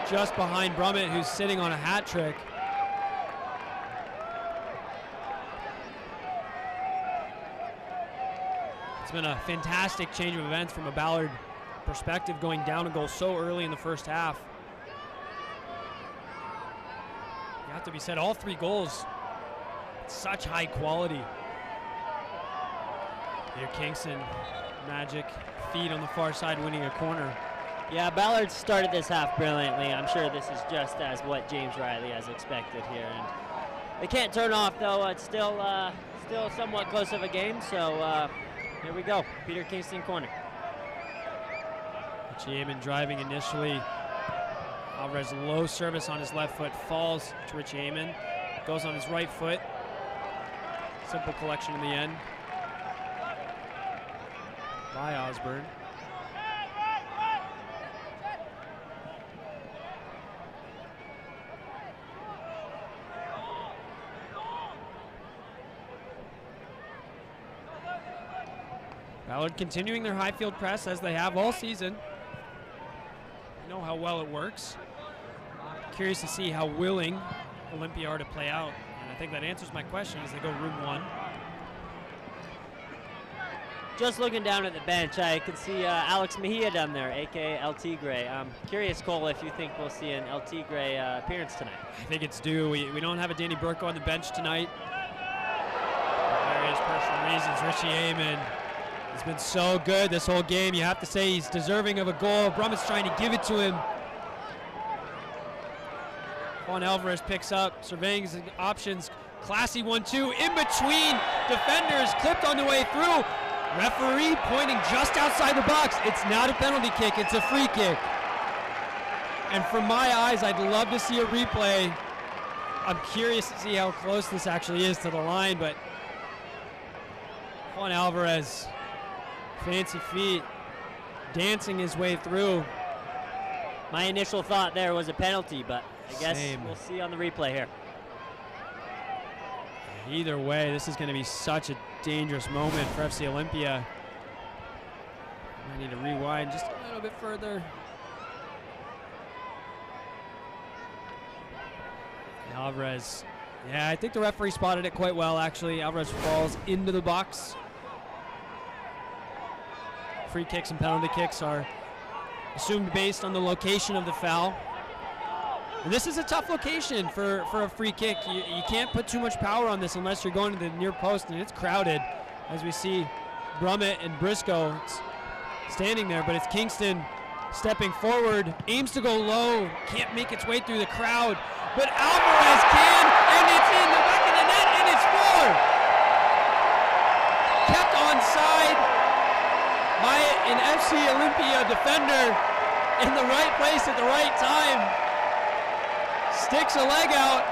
just behind Brummett, who's sitting on a hat trick. It's been a fantastic change of events from a Ballard perspective, going down a goal so early in the first half. You have to be said, all 3 goals, such high quality. Peter Kingston, magic feed on the far side, winning a corner. Yeah, Ballard started this half brilliantly. I'm sure this is just as what James Riley has expected here. And they can't turn off, though. It's still somewhat close of a game, so here we go. Peter Kingston corner. Richie Amon driving initially. Alvarez low service on his left foot, falls to Richie Amon. Goes on his right foot. Simple collection in the end by Osborne. Ballard continuing their high field press as they have all season. You know how well it works. Curious to see how willing Olympia are to play out. And I think that answers my question as they go room 1. Just looking down at the bench, I can see Alex Mejia down there, a.k.a. El Tigre. I'm curious, Cole, if you think we'll see an El Tigre appearance tonight. I think it's due. We don't have a Danny Burko on the bench tonight. For various personal reasons. Richie Amon has been so good this whole game. You have to say he's deserving of a goal. Brummett's trying to give it to him. Juan Alvarez picks up, surveying his options. Classy 1-2 in between defenders, clipped on the way through. Referee pointing just outside the box. It's not a penalty kick, it's a free kick. And from my eyes, I'd love to see a replay. I'm curious to see how close this actually is to the line, but Juan Alvarez, fancy feet, dancing his way through. My initial thought there was a penalty, but I guess we'll see on the replay here. Either way, this is going to be such a dangerous moment for FC Olympia. I need to rewind just a little bit further. Alvarez. Yeah, I think the referee spotted it quite well, actually. Alvarez falls into the box. Free kicks and penalty kicks are assumed based on the location of the foul. And this is a tough location for a free kick. You can't put too much power on this unless you're going to the near post, and it's crowded. As we see Brummett and Briscoe standing there, but it's Kingston stepping forward, aims to go low, can't make its way through the crowd, but Alvarez can, and it's in the back of the net, and it's 4. Kept onside by an FC Olympia defender in the right place at the right time. Sticks a leg out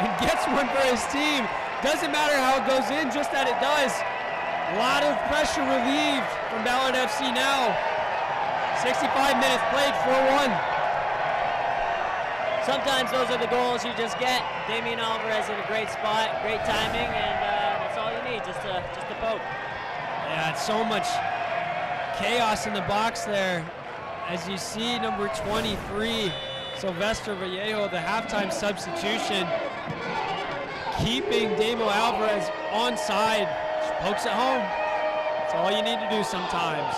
and gets one for his team. Doesn't matter how it goes in, just that it does. A lot of pressure relieved from Ballard FC now. 65 minutes played, 4-1. Sometimes those are the goals you just get. Damian Alvarez in a great spot, great timing, and that's all you need, just to poke. Yeah, it's so much chaos in the box there. As you see, number 23, Sylvester Vallejo, the halftime substitution, keeping Damo Alvarez onside. Just pokes it home. That's all you need to do sometimes.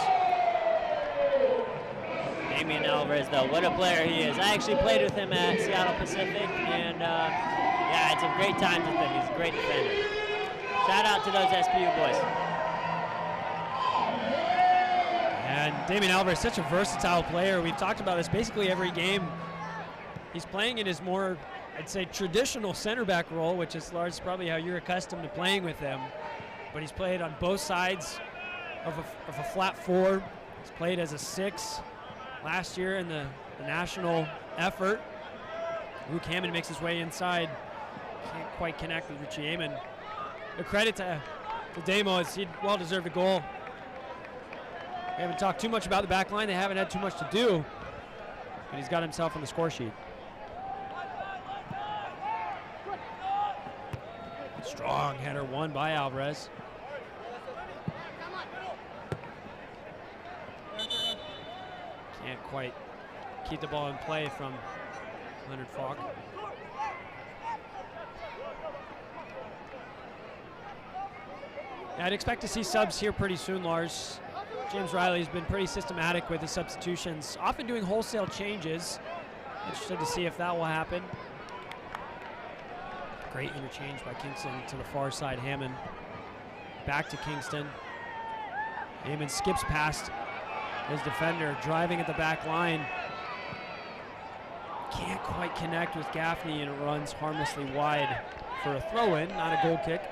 Damian Alvarez, though, what a player he is. I actually played with him at Seattle Pacific, and yeah, it's a great time with him. He's a great defender. Shout out to those SPU boys. And Damian Alvarez, such a versatile player. We've talked about this basically every game. He's playing in his more, I'd say, traditional center back role, which is large, probably how you're accustomed to playing with him. But he's played on both sides of a flat 4. He's played as a 6 last year in the national effort. Luke Hammond makes his way inside. Can't quite connect with Richie Amon. the credit to Demo is he well deserved a goal. We haven't talked too much about the back line. They haven't had too much to do, but he's got himself on the score sheet. Strong header won by Alvarez. Can't quite keep the ball in play from Leonard Falk. I'd expect to see subs here pretty soon, Lars. James Riley's been pretty systematic with his substitutions, often doing wholesale changes. Interested to see if that will happen. Great interchange by Kingston to the far side. Hammond back to Kingston. Hammond skips past his defender, driving at the back line. Can't quite connect with Gaffney, and it runs harmlessly wide for a throw-in, not a goal kick.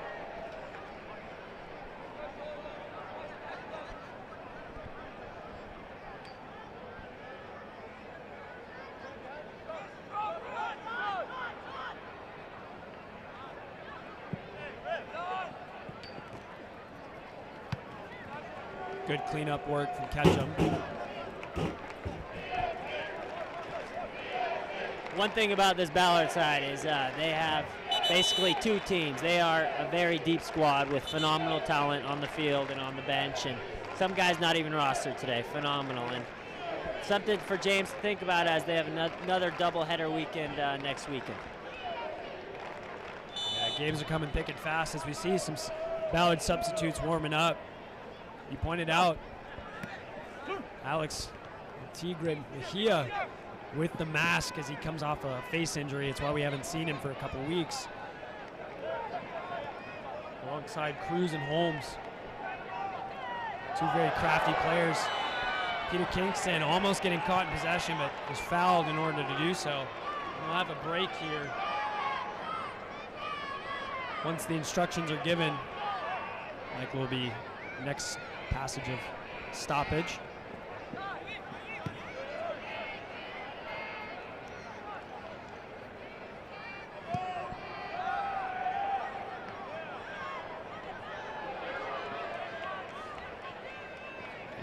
Good cleanup work from Ketchum. One thing about this Ballard side is they have basically two teams. They are a very deep squad with phenomenal talent on the field and on the bench, and some guys not even rostered today. Phenomenal, and something for James to think about as they have another doubleheader weekend next weekend. Yeah, games are coming thick and fast as we see some Ballard substitutes warming up. You pointed out Alex Tigre Mejia with the mask as he comes off a face injury. It's why we haven't seen him for a couple weeks. Alongside Cruz and Holmes. Two very crafty players. Peter Kingston almost getting caught in possession, but was fouled in order to do so. We'll have a break here. Once the instructions are given, like will be next passage of stoppage.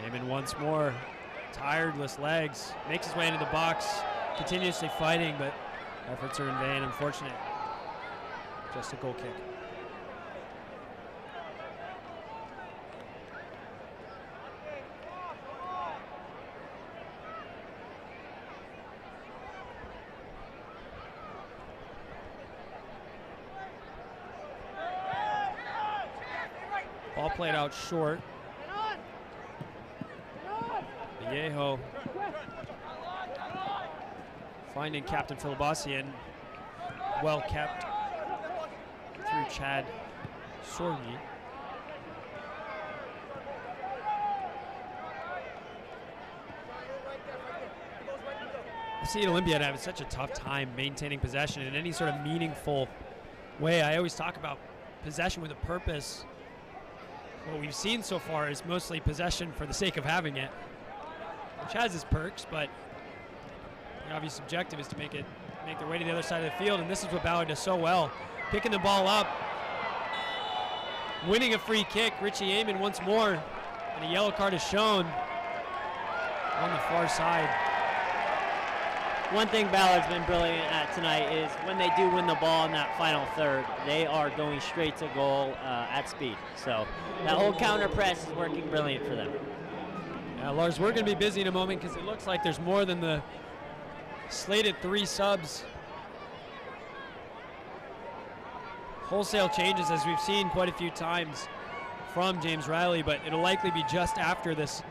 Heyman once more, tireless legs, makes his way into the box, continuously fighting, but efforts are in vain, unfortunate. Just a goal kick. Ball played out short. Vallejo finding Captain Filibassian, well kept through Chad Sorgi. I see Olympia having such a tough time maintaining possession in any sort of meaningful way. I always talk about possession with a purpose. What we've seen so far is mostly possession for the sake of having it, which has its perks, but the obvious objective is to make their way to the other side of the field, and this is what Ballard does so well. Picking the ball up, winning a free kick. Richie Amon once more, and a yellow card is shown on the far side. One thing Ballard's been brilliant at tonight is when they do win the ball in that final third, they are going straight to goal at speed. So that whole counter press is working brilliant for them. Yeah, Lars, we're going to be busy in a moment because it looks like there's more than the slated 3 subs. Wholesale changes, as we've seen quite a few times from James Riley, but it'll likely be just after this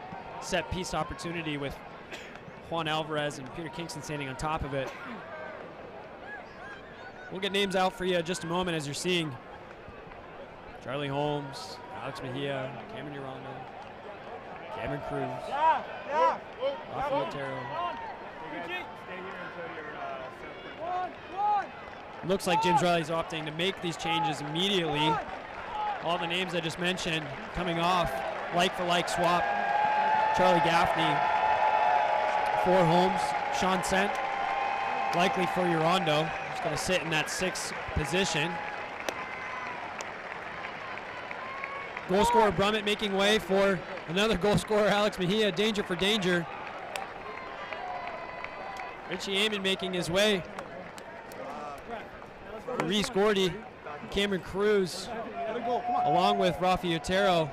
set piece opportunity with Juan Alvarez and Peter Kingston standing on top of it. We'll get names out for you in just a moment as you're seeing Charlie Holmes, Alex Mejia, Cameron Urando, Cameron Cruz, Rafael Otero. Looks like James Riley's opting to make these changes immediately. All the names I just mentioned coming off, like for like swap. Charlie Gaffney for Holmes, Sean Sent, likely for Urando. He's going to sit in that 6th position. Goal scorer Brummett making way for another goal scorer, Alex Mejia. Danger for danger. Richie Amon making his way. Reese Gordy, Cameron Cruz, along with Rafi Otero.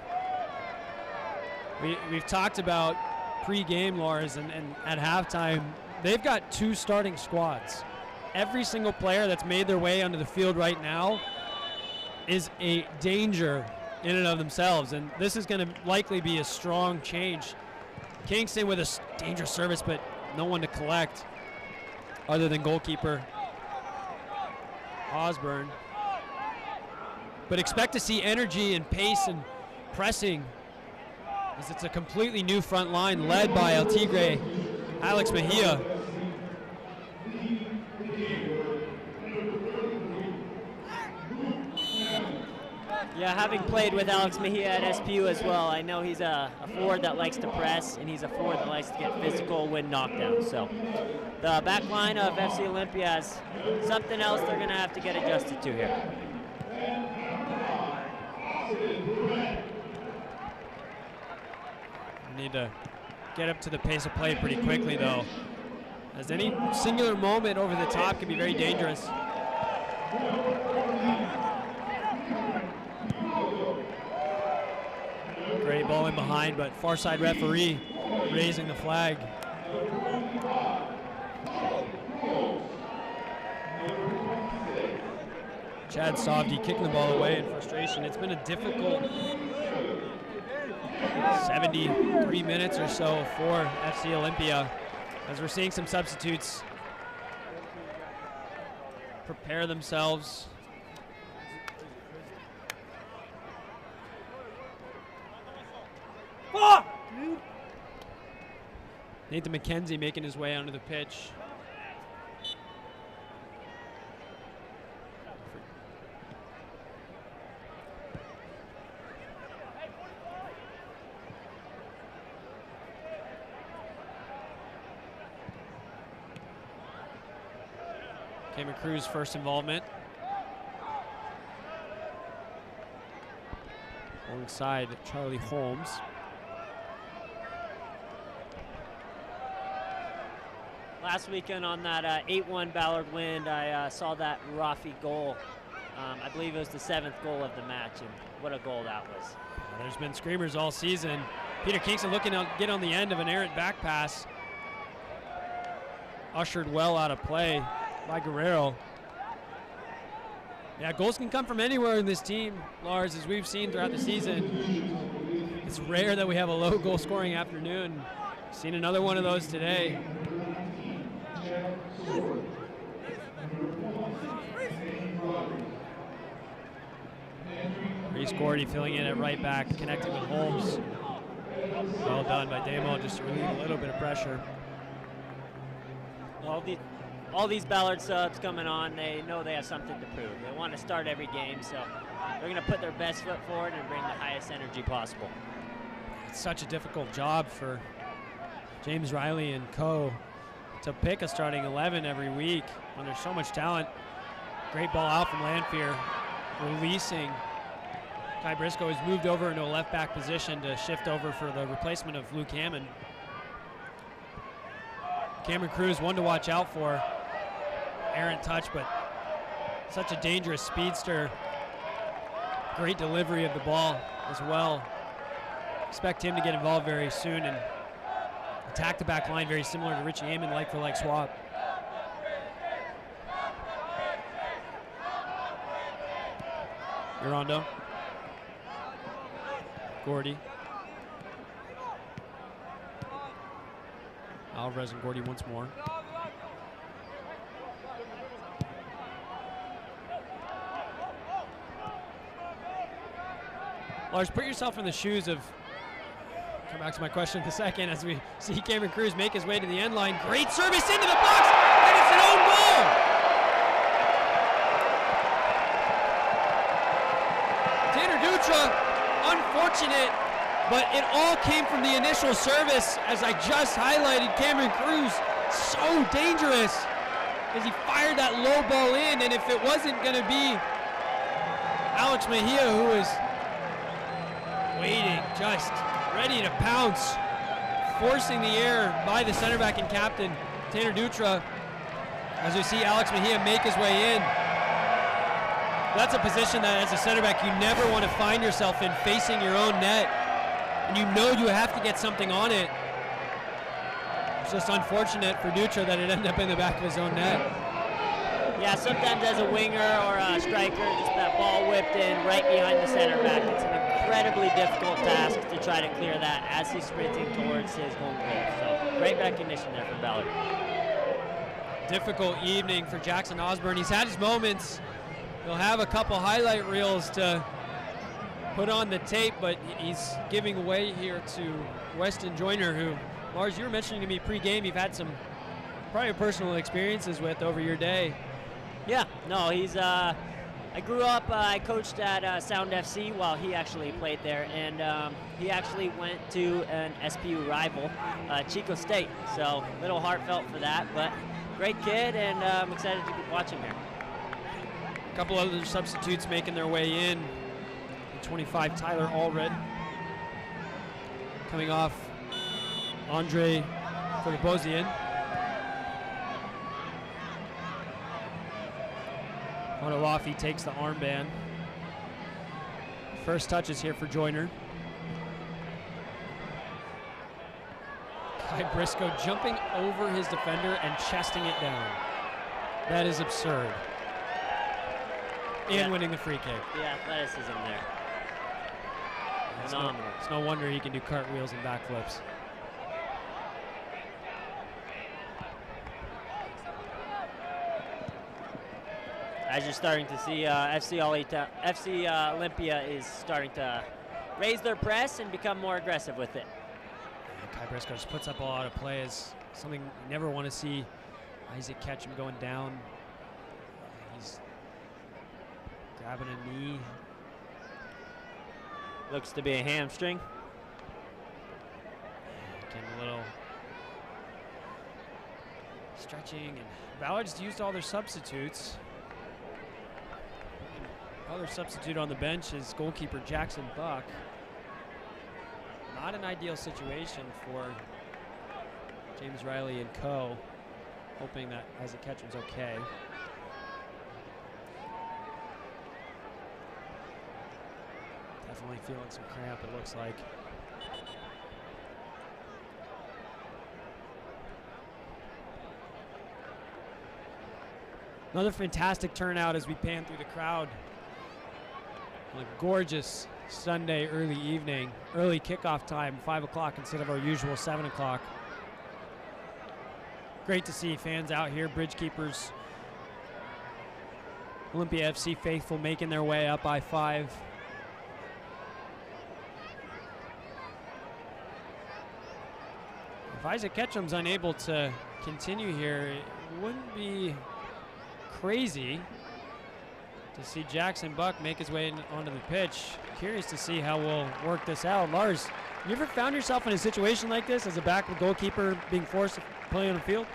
We've talked about pre-game, Lars, and at halftime, they've got 2 starting squads. Every single player that's made their way onto the field right now is a danger in and of themselves, and this is going to likely be a strong change. Kingston with a dangerous service, but no one to collect other than goalkeeper Osborne. But expect to see energy and pace and pressing, as it's a completely new front line led by El Tigre, Alex Mejia. Yeah, having played with Alex Mejia at SPU as well, I know he's a forward that likes to press, and he's a forward that likes to get physical, win knockdowns. So the back line of FC Olympia has something else they're going to have to get adjusted to here. Need to get up to the pace of play pretty quickly, though, as any singular moment over the top can be very dangerous. Great ball in behind, but far side referee raising the flag. Chad Softy kicking the ball away in frustration. It's been a difficult 73 minutes or so for FC Olympia, as we're seeing some substitutes prepare themselves. Nathan McKenzie making his way onto the pitch. Cameron Cruz first involvement. Alongside Charlie Holmes. Last weekend on that 8-1 Ballard win, I saw that Rafi goal. I believe it was the 7th goal of the match, and what a goal that was. There's been screamers all season. Peter Kingston looking to get on the end of an errant back pass. Ushered well out of play by Guerrero. Yeah, goals can come from anywhere in this team, Lars, as we've seen throughout the season. It's rare that we have a low goal scoring afternoon. Seen another one of those today. Reese Gordy filling in at right back, connecting with Holmes. Well done by Damo, just to relieve a little bit of pressure. All these Ballard subs coming on, they know they have something to prove. They want to start every game, so they're going to put their best foot forward and bring the highest energy possible. It's such a difficult job for James Riley and co. to pick a starting 11 every week when there's so much talent. Great ball out from Lanfear, releasing. Kai Briscoe has moved over into a left back position to shift over for the replacement of Luke Hammond. Cameron Cruz, one to watch out for. Errant touch, but such a dangerous speedster. Great delivery of the ball as well. Expect him to get involved very soon and attack the back line, very similar to Richie Amon, like for like swap. Girondo. Gordy. Alvarez and Gordy once more. Lars, put yourself in the shoes of, come back to my question in a second, as we see Cameron Cruz make his way to the end line. Great service into the box, and it's an own goal! Tanner Dutra, unfortunate, but it all came from the initial service, as I just highlighted. Cameron Cruz, so dangerous, as he fired that low ball in, and if it wasn't going to be Alex Mejia, who was waiting, just ready to pounce. Forcing the air by the center back and captain, Tanner Dutra. As we see Alex Mejia make his way in. That's a position that as a center back you never want to find yourself in, facing your own net. And you know you have to get something on it. It's just unfortunate for Dutra that it ended up in the back of his own net. Yeah, sometimes as a winger or a striker, just that ball whipped in right behind the center back. It's an incredibly difficult task to try to clear that as he's sprinting towards his home goal. So great recognition there from Ballard. Difficult evening for Jackson Osborne. He's had his moments. He'll have a couple highlight reels to put on the tape, but he's giving way here to Weston Joyner, who, Lars, you were mentioning to me pre-game you've had some probably personal experiences with over your day. Yeah, no, he's, I grew up, I coached at Sound FC while he actually played there, and he actually went to an SPU rival, Chico State, so a little heartfelt for that, but great kid, and I'm excited to watch him here. A couple other substitutes making their way in. 25, Tyler Allred. Coming off Andre Filipposian. Onolafi takes the armband. First touches here for Joyner. Kai Briscoe jumping over his defender and chesting it down. That is absurd. And winning the free kick. The athleticism there. Phenomenal. It's no wonder he can do cartwheels and backflips. As you're starting to see, FC Olympia is starting to raise their press and become more aggressive with it. Kai Briscoe just puts up a lot of plays. Something you never want to see Isaac Ketchum going down. He's grabbing a knee. Looks to be a hamstring. Getting a little stretching, and Ballard's used all their substitutes. Other substitute on the bench is goalkeeper Jackson Buck. Not an ideal situation for James Riley and co. Hoping that Isaac Ketchum's okay. Definitely feeling some cramp, it looks like. Another fantastic turnout as we pan through the crowd. On a gorgeous Sunday early evening, early kickoff time, 5 o'clock instead of our usual 7 o'clock. Great to see fans out here, Bridgekeepers, Olympia FC faithful making their way up by 5. If Isaac Ketchum's unable to continue here, it wouldn't be crazy to see Jackson Buck make his way onto the pitch. Curious to see how we'll work this out. Lars, you ever found yourself in a situation like this as a backup goalkeeper being forced to play on the field?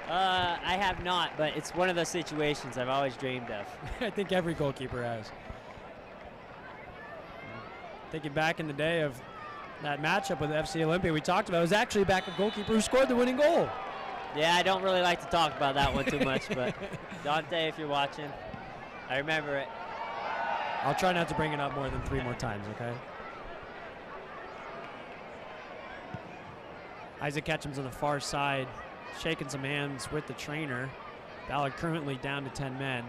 I have not, but it's one of those situations I've always dreamed of. I think every goalkeeper has. Thinking back in the day of that matchup with FC Olympia we talked about, it was actually a backup goalkeeper who scored the winning goal. Yeah, I don't really like to talk about that one too much, but Dante, if you're watching, I remember it. I'll try not to bring it up more than 3 more times, okay? Isaac Ketchum's on the far side, shaking some hands with the trainer. Ballard currently down to 10 men.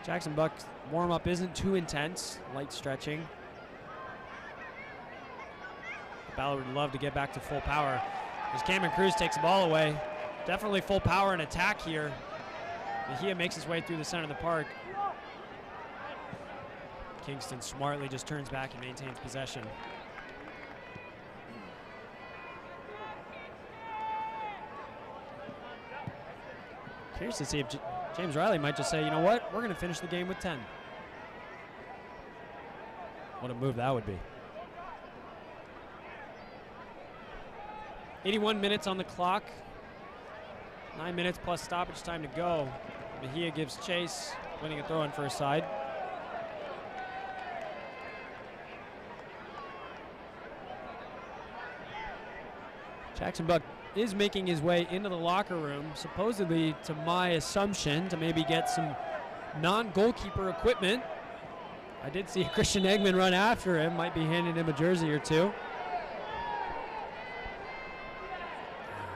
Jackson Buck's warm-up isn't too intense, light stretching. Ballard would love to get back to full power. As Cameron Cruz takes the ball away, definitely full power and attack here. Mejia makes his way through the center of the park. Kingston smartly just turns back and maintains possession. Curious to see if James Riley might just say, you know what, we're going to finish the game with 10. What a move that would be. 81 minutes on the clock. 9 minutes plus stoppage time to go. Mejia gives chase, winning a throw-in for his side. Jackson Buck is making his way into the locker room, supposedly, to my assumption, to maybe get some non-goalkeeper equipment. I did see Christian Eggman run after him, might be handing him a jersey or two.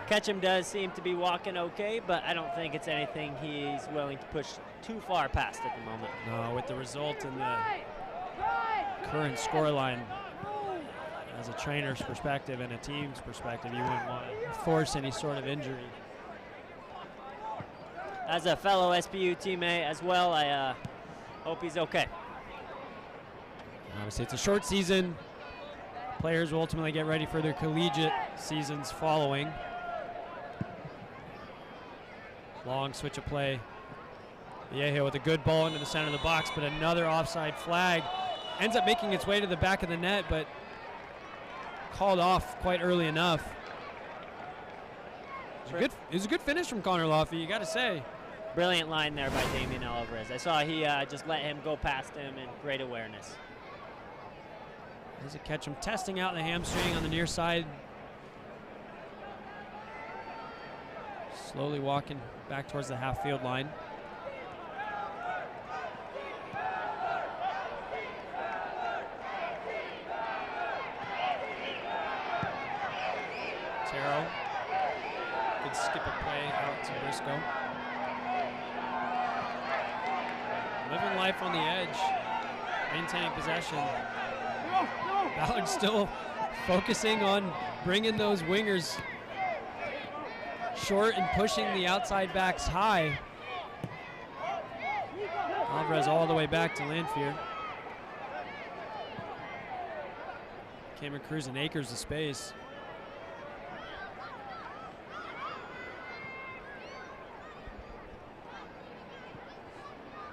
Ketchum does seem to be walking okay, but I don't think it's anything he's willing to push too far past at the moment. No, with the result and the current scoreline, as a trainer's perspective and a team's perspective, you wouldn't want to force any sort of injury. As a fellow SBU teammate as well, I hope he's okay. Obviously, it's a short season. Players will ultimately get ready for their collegiate seasons following. Long switch of play. Viejo with a good ball into the center of the box, but another offside flag. Ends up making its way to the back of the net, but called off quite early enough. It was a good finish from Connor Laffey, you got to say. Brilliant line there by Damian Alvarez. I saw he just let him go past him, and great awareness. There's a Ketchum testing out the hamstring on the near side. Slowly walking back towards the half-field line. Taro. Good skip a play out to Briscoe. Living life on the edge, maintaining possession. Ballard still focusing on bringing those wingers short and pushing the outside backs high. Alvarez all the way back to Lanfear. Cameron Cruz and acres of space.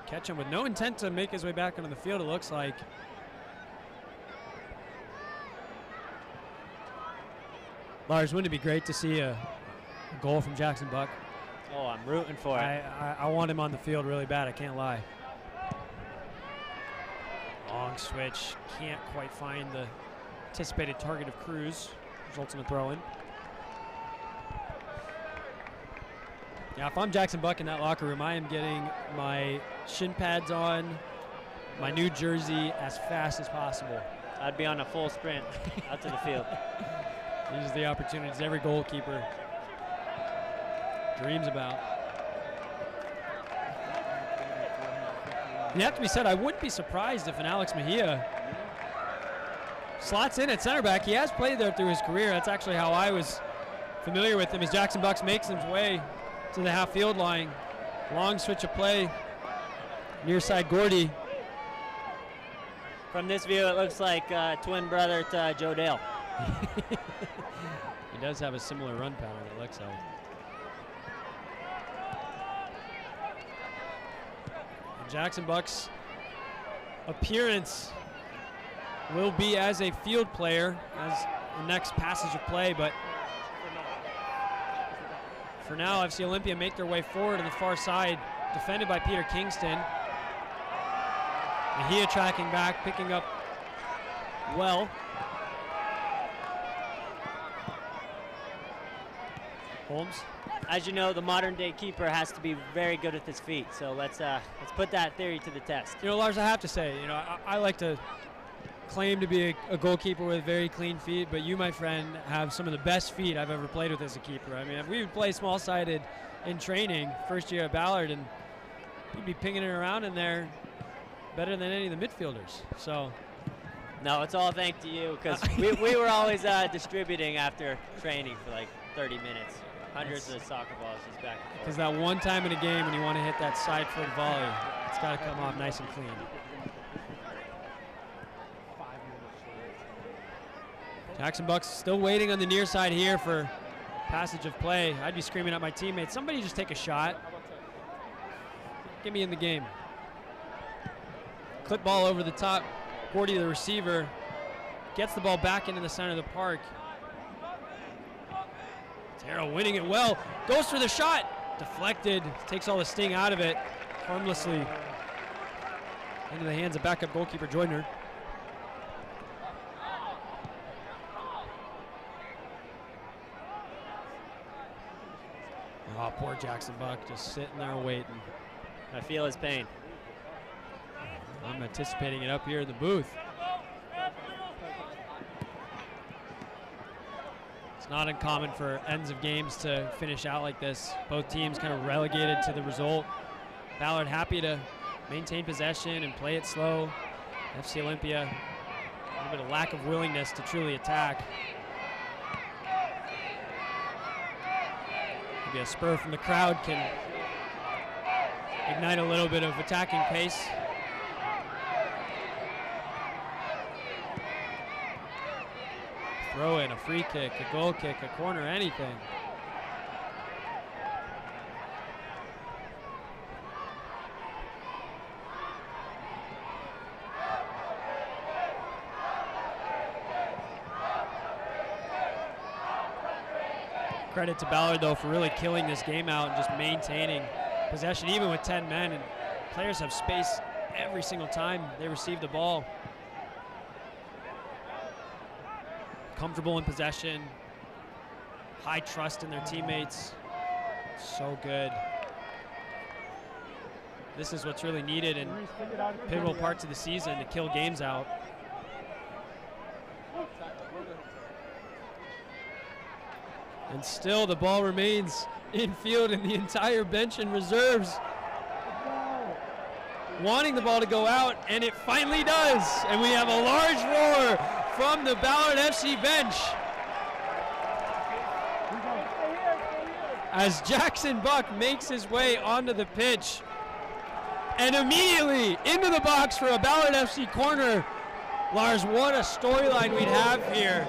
Ketchum with no intent to make his way back onto the field, it looks like. Lars, wouldn't it be great to see a goal from Jackson Buck? Oh, I'm rooting for it. I want him on the field really bad, I can't lie. Long switch, can't quite find the anticipated target of Cruz. Results in a throw-in. Yeah, if I'm Jackson Buck in that locker room, I am getting my shin pads on, my new jersey as fast as possible. I'd be on a full sprint out to the field. These are the opportunities every goalkeeper dreams about. You have to be said, I wouldn't be surprised if an Alex Mejia slots in at center back. He has played there through his career. That's actually how I was familiar with him, as Jackson Bucks makes his way to the half-field line. Long switch of play, near side Gordy. From this view, it looks like twin brother to Joe Dale. He does have a similar run pattern, it looks like. And Jackson Buck's appearance will be as a field player as the next passage of play, but for now, FC Olympia make their way forward to the far side, defended by Peter Kingston. Mejia tracking back, picking up well. Holmes. As you know, the modern day keeper has to be very good with his feet. So let's put that theory to the test. You know, Lars, I have to say, you know, I like to claim to be a goalkeeper with very clean feet, but you, my friend, have some of the best feet I've ever played with as a keeper. I mean, we would play small-sided in training, first year at Ballard, and you'd be pinging it around in there better than any of the midfielders. So, no, it's all thanks to you, because we were always distributing after training for like 30 minutes. Hundreds of soccer balls just back and forth. Because that one time in a game when you want to hit that side foot volley, it's got to come off nice and clean. Jackson Bucks still waiting on the near side here for passage of play. I'd be screaming at my teammates, somebody just take a shot. Get me in the game. Clip ball over the top. Gordy, the receiver, gets the ball back into the center of the park. Taro winning it well. Goes for the shot. Deflected. Takes all the sting out of it. Harmlessly into the hands of backup goalkeeper Joyner. Oh, poor Jackson Buck just sitting there waiting. I feel his pain. I'm anticipating it up here in the booth. It's not uncommon for ends of games to finish out like this. Both teams kind of relegated to the result. Ballard happy to maintain possession and play it slow. FC Olympia, a little bit of lack of willingness to truly attack. Maybe a spur from the crowd can ignite a little bit of attacking pace. Throw in, a free kick, a goal kick, a corner, anything. Credit to Ballard, though, for really killing this game out and just maintaining possession, even with 10 men. And players have space every single time they receive the ball. Comfortable in possession, high trust in their teammates. So good. This is what's really needed in pivotal parts of the season to kill games out. And still the ball remains in field, and the entire bench and reserves wanting the ball to go out, and it finally does. And we have a large roar from the Ballard FC bench as Jackson Buck makes his way onto the pitch and immediately into the box for a Ballard FC corner. Lars, what a storyline we'd have here.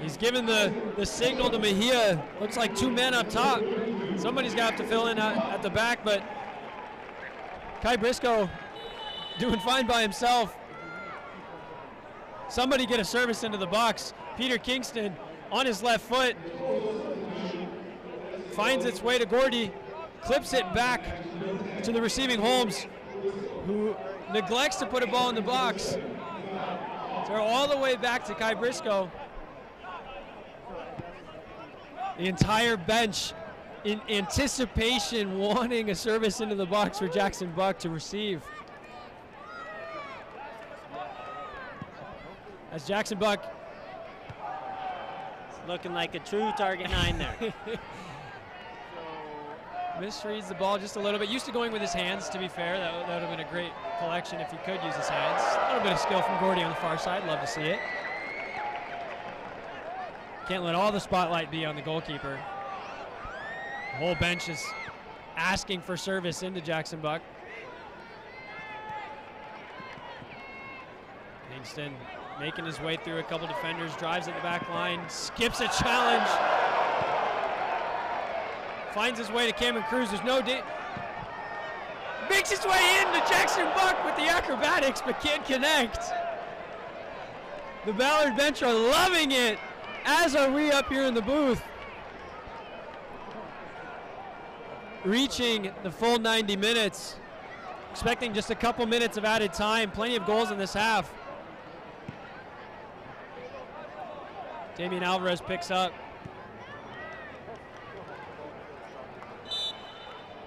He's given the signal to Mejia. Looks like 2 men up top. Somebody's got to have to fill in at the back, but Kai Briscoe doing fine by himself. Somebody get a service into the box. Peter Kingston on his left foot. Finds its way to Gordy. Clips it back to the receiving Holmes, who neglects to put a ball in the box. So all the way back to Kai Briscoe. The entire bench in anticipation wanting a service into the box for Jackson Buck to receive. As Jackson Buck looking like a true target 9 there. Misreads the ball just a little bit. Used to going with his hands, to be fair. That would have been a great collection if he could use his hands. A little bit of skill from Gordy on the far side. Love to see it. Can't let all the spotlight be on the goalkeeper. The whole bench is asking for service into Jackson Buck. Kingston making his way through a couple defenders, drives at the back line, skips a challenge. Finds his way to Cameron Cruz. There's no makes his way into Jackson Buck with the acrobatics, but can't connect. The Ballard bench are loving it, as are we up here in the booth. Reaching the full 90 minutes. Expecting just a couple minutes of added time. Plenty of goals in this half. Damian Alvarez picks up.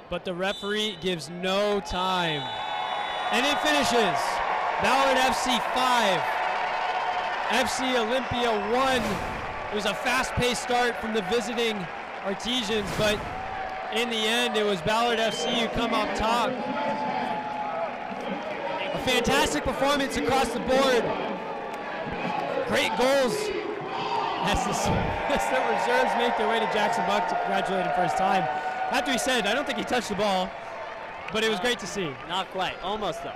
But the referee gives no time. And it finishes. Ballard FC 5. FC Olympia 1. It was a fast-paced start from the visiting Artesians, but in the end, it was Ballard FC who come up top. A fantastic performance across the board. Great goals as the reserves make their way to Jackson Buck to congratulate him for his time. After he said, I don't think he touched the ball, but it was great to see. Not quite, almost though.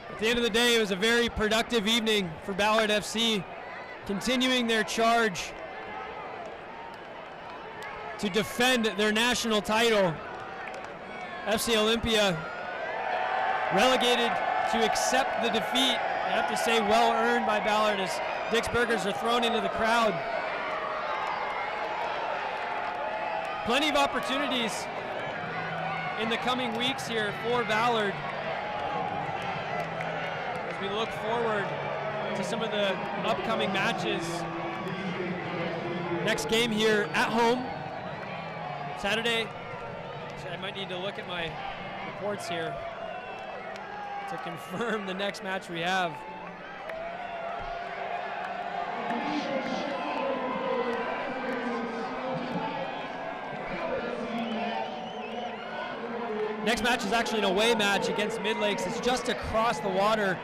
At the end of the day, it was a very productive evening for Ballard FC, continuing their charge to defend their national title. FC Olympia relegated to accept the defeat. I have to say, well earned by Ballard as Dick's Burgers are thrown into the crowd. Plenty of opportunities in the coming weeks here for Ballard as we look forward to some of the upcoming matches. Next game here at home, Saturday. Actually, I might need to look at my reports here to confirm the next match we have. Next match is actually an away match against Mid-Lakes. It's just across the water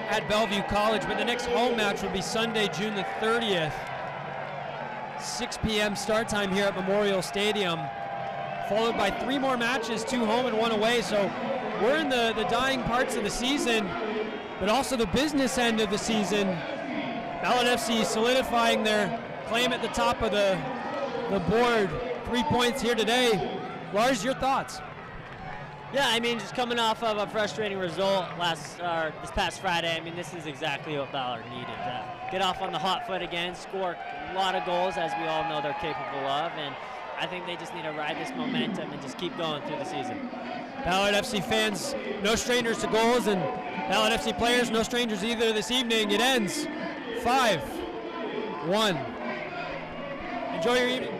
at Bellevue College, but the next home match will be Sunday, June the 30th. 6 p.m. start time here at Memorial Stadium, followed by 3 more matches, 2 home and 1 away. So we're in the dying parts of the season, but also the business end of the season. Ballard FC solidifying their claim at the top of the board. 3 points here today. Lars, your thoughts? Yeah, I mean, just coming off of a frustrating result this past Friday, I mean, this is exactly what Ballard needed. Get off on the hot foot again, score a lot of goals, as we all know they're capable of, and I think they just need to ride this momentum and just keep going through the season. Ballard FC fans, no strangers to goals, and Ballard FC players, no strangers either this evening. It ends 5-1. Enjoy your evening.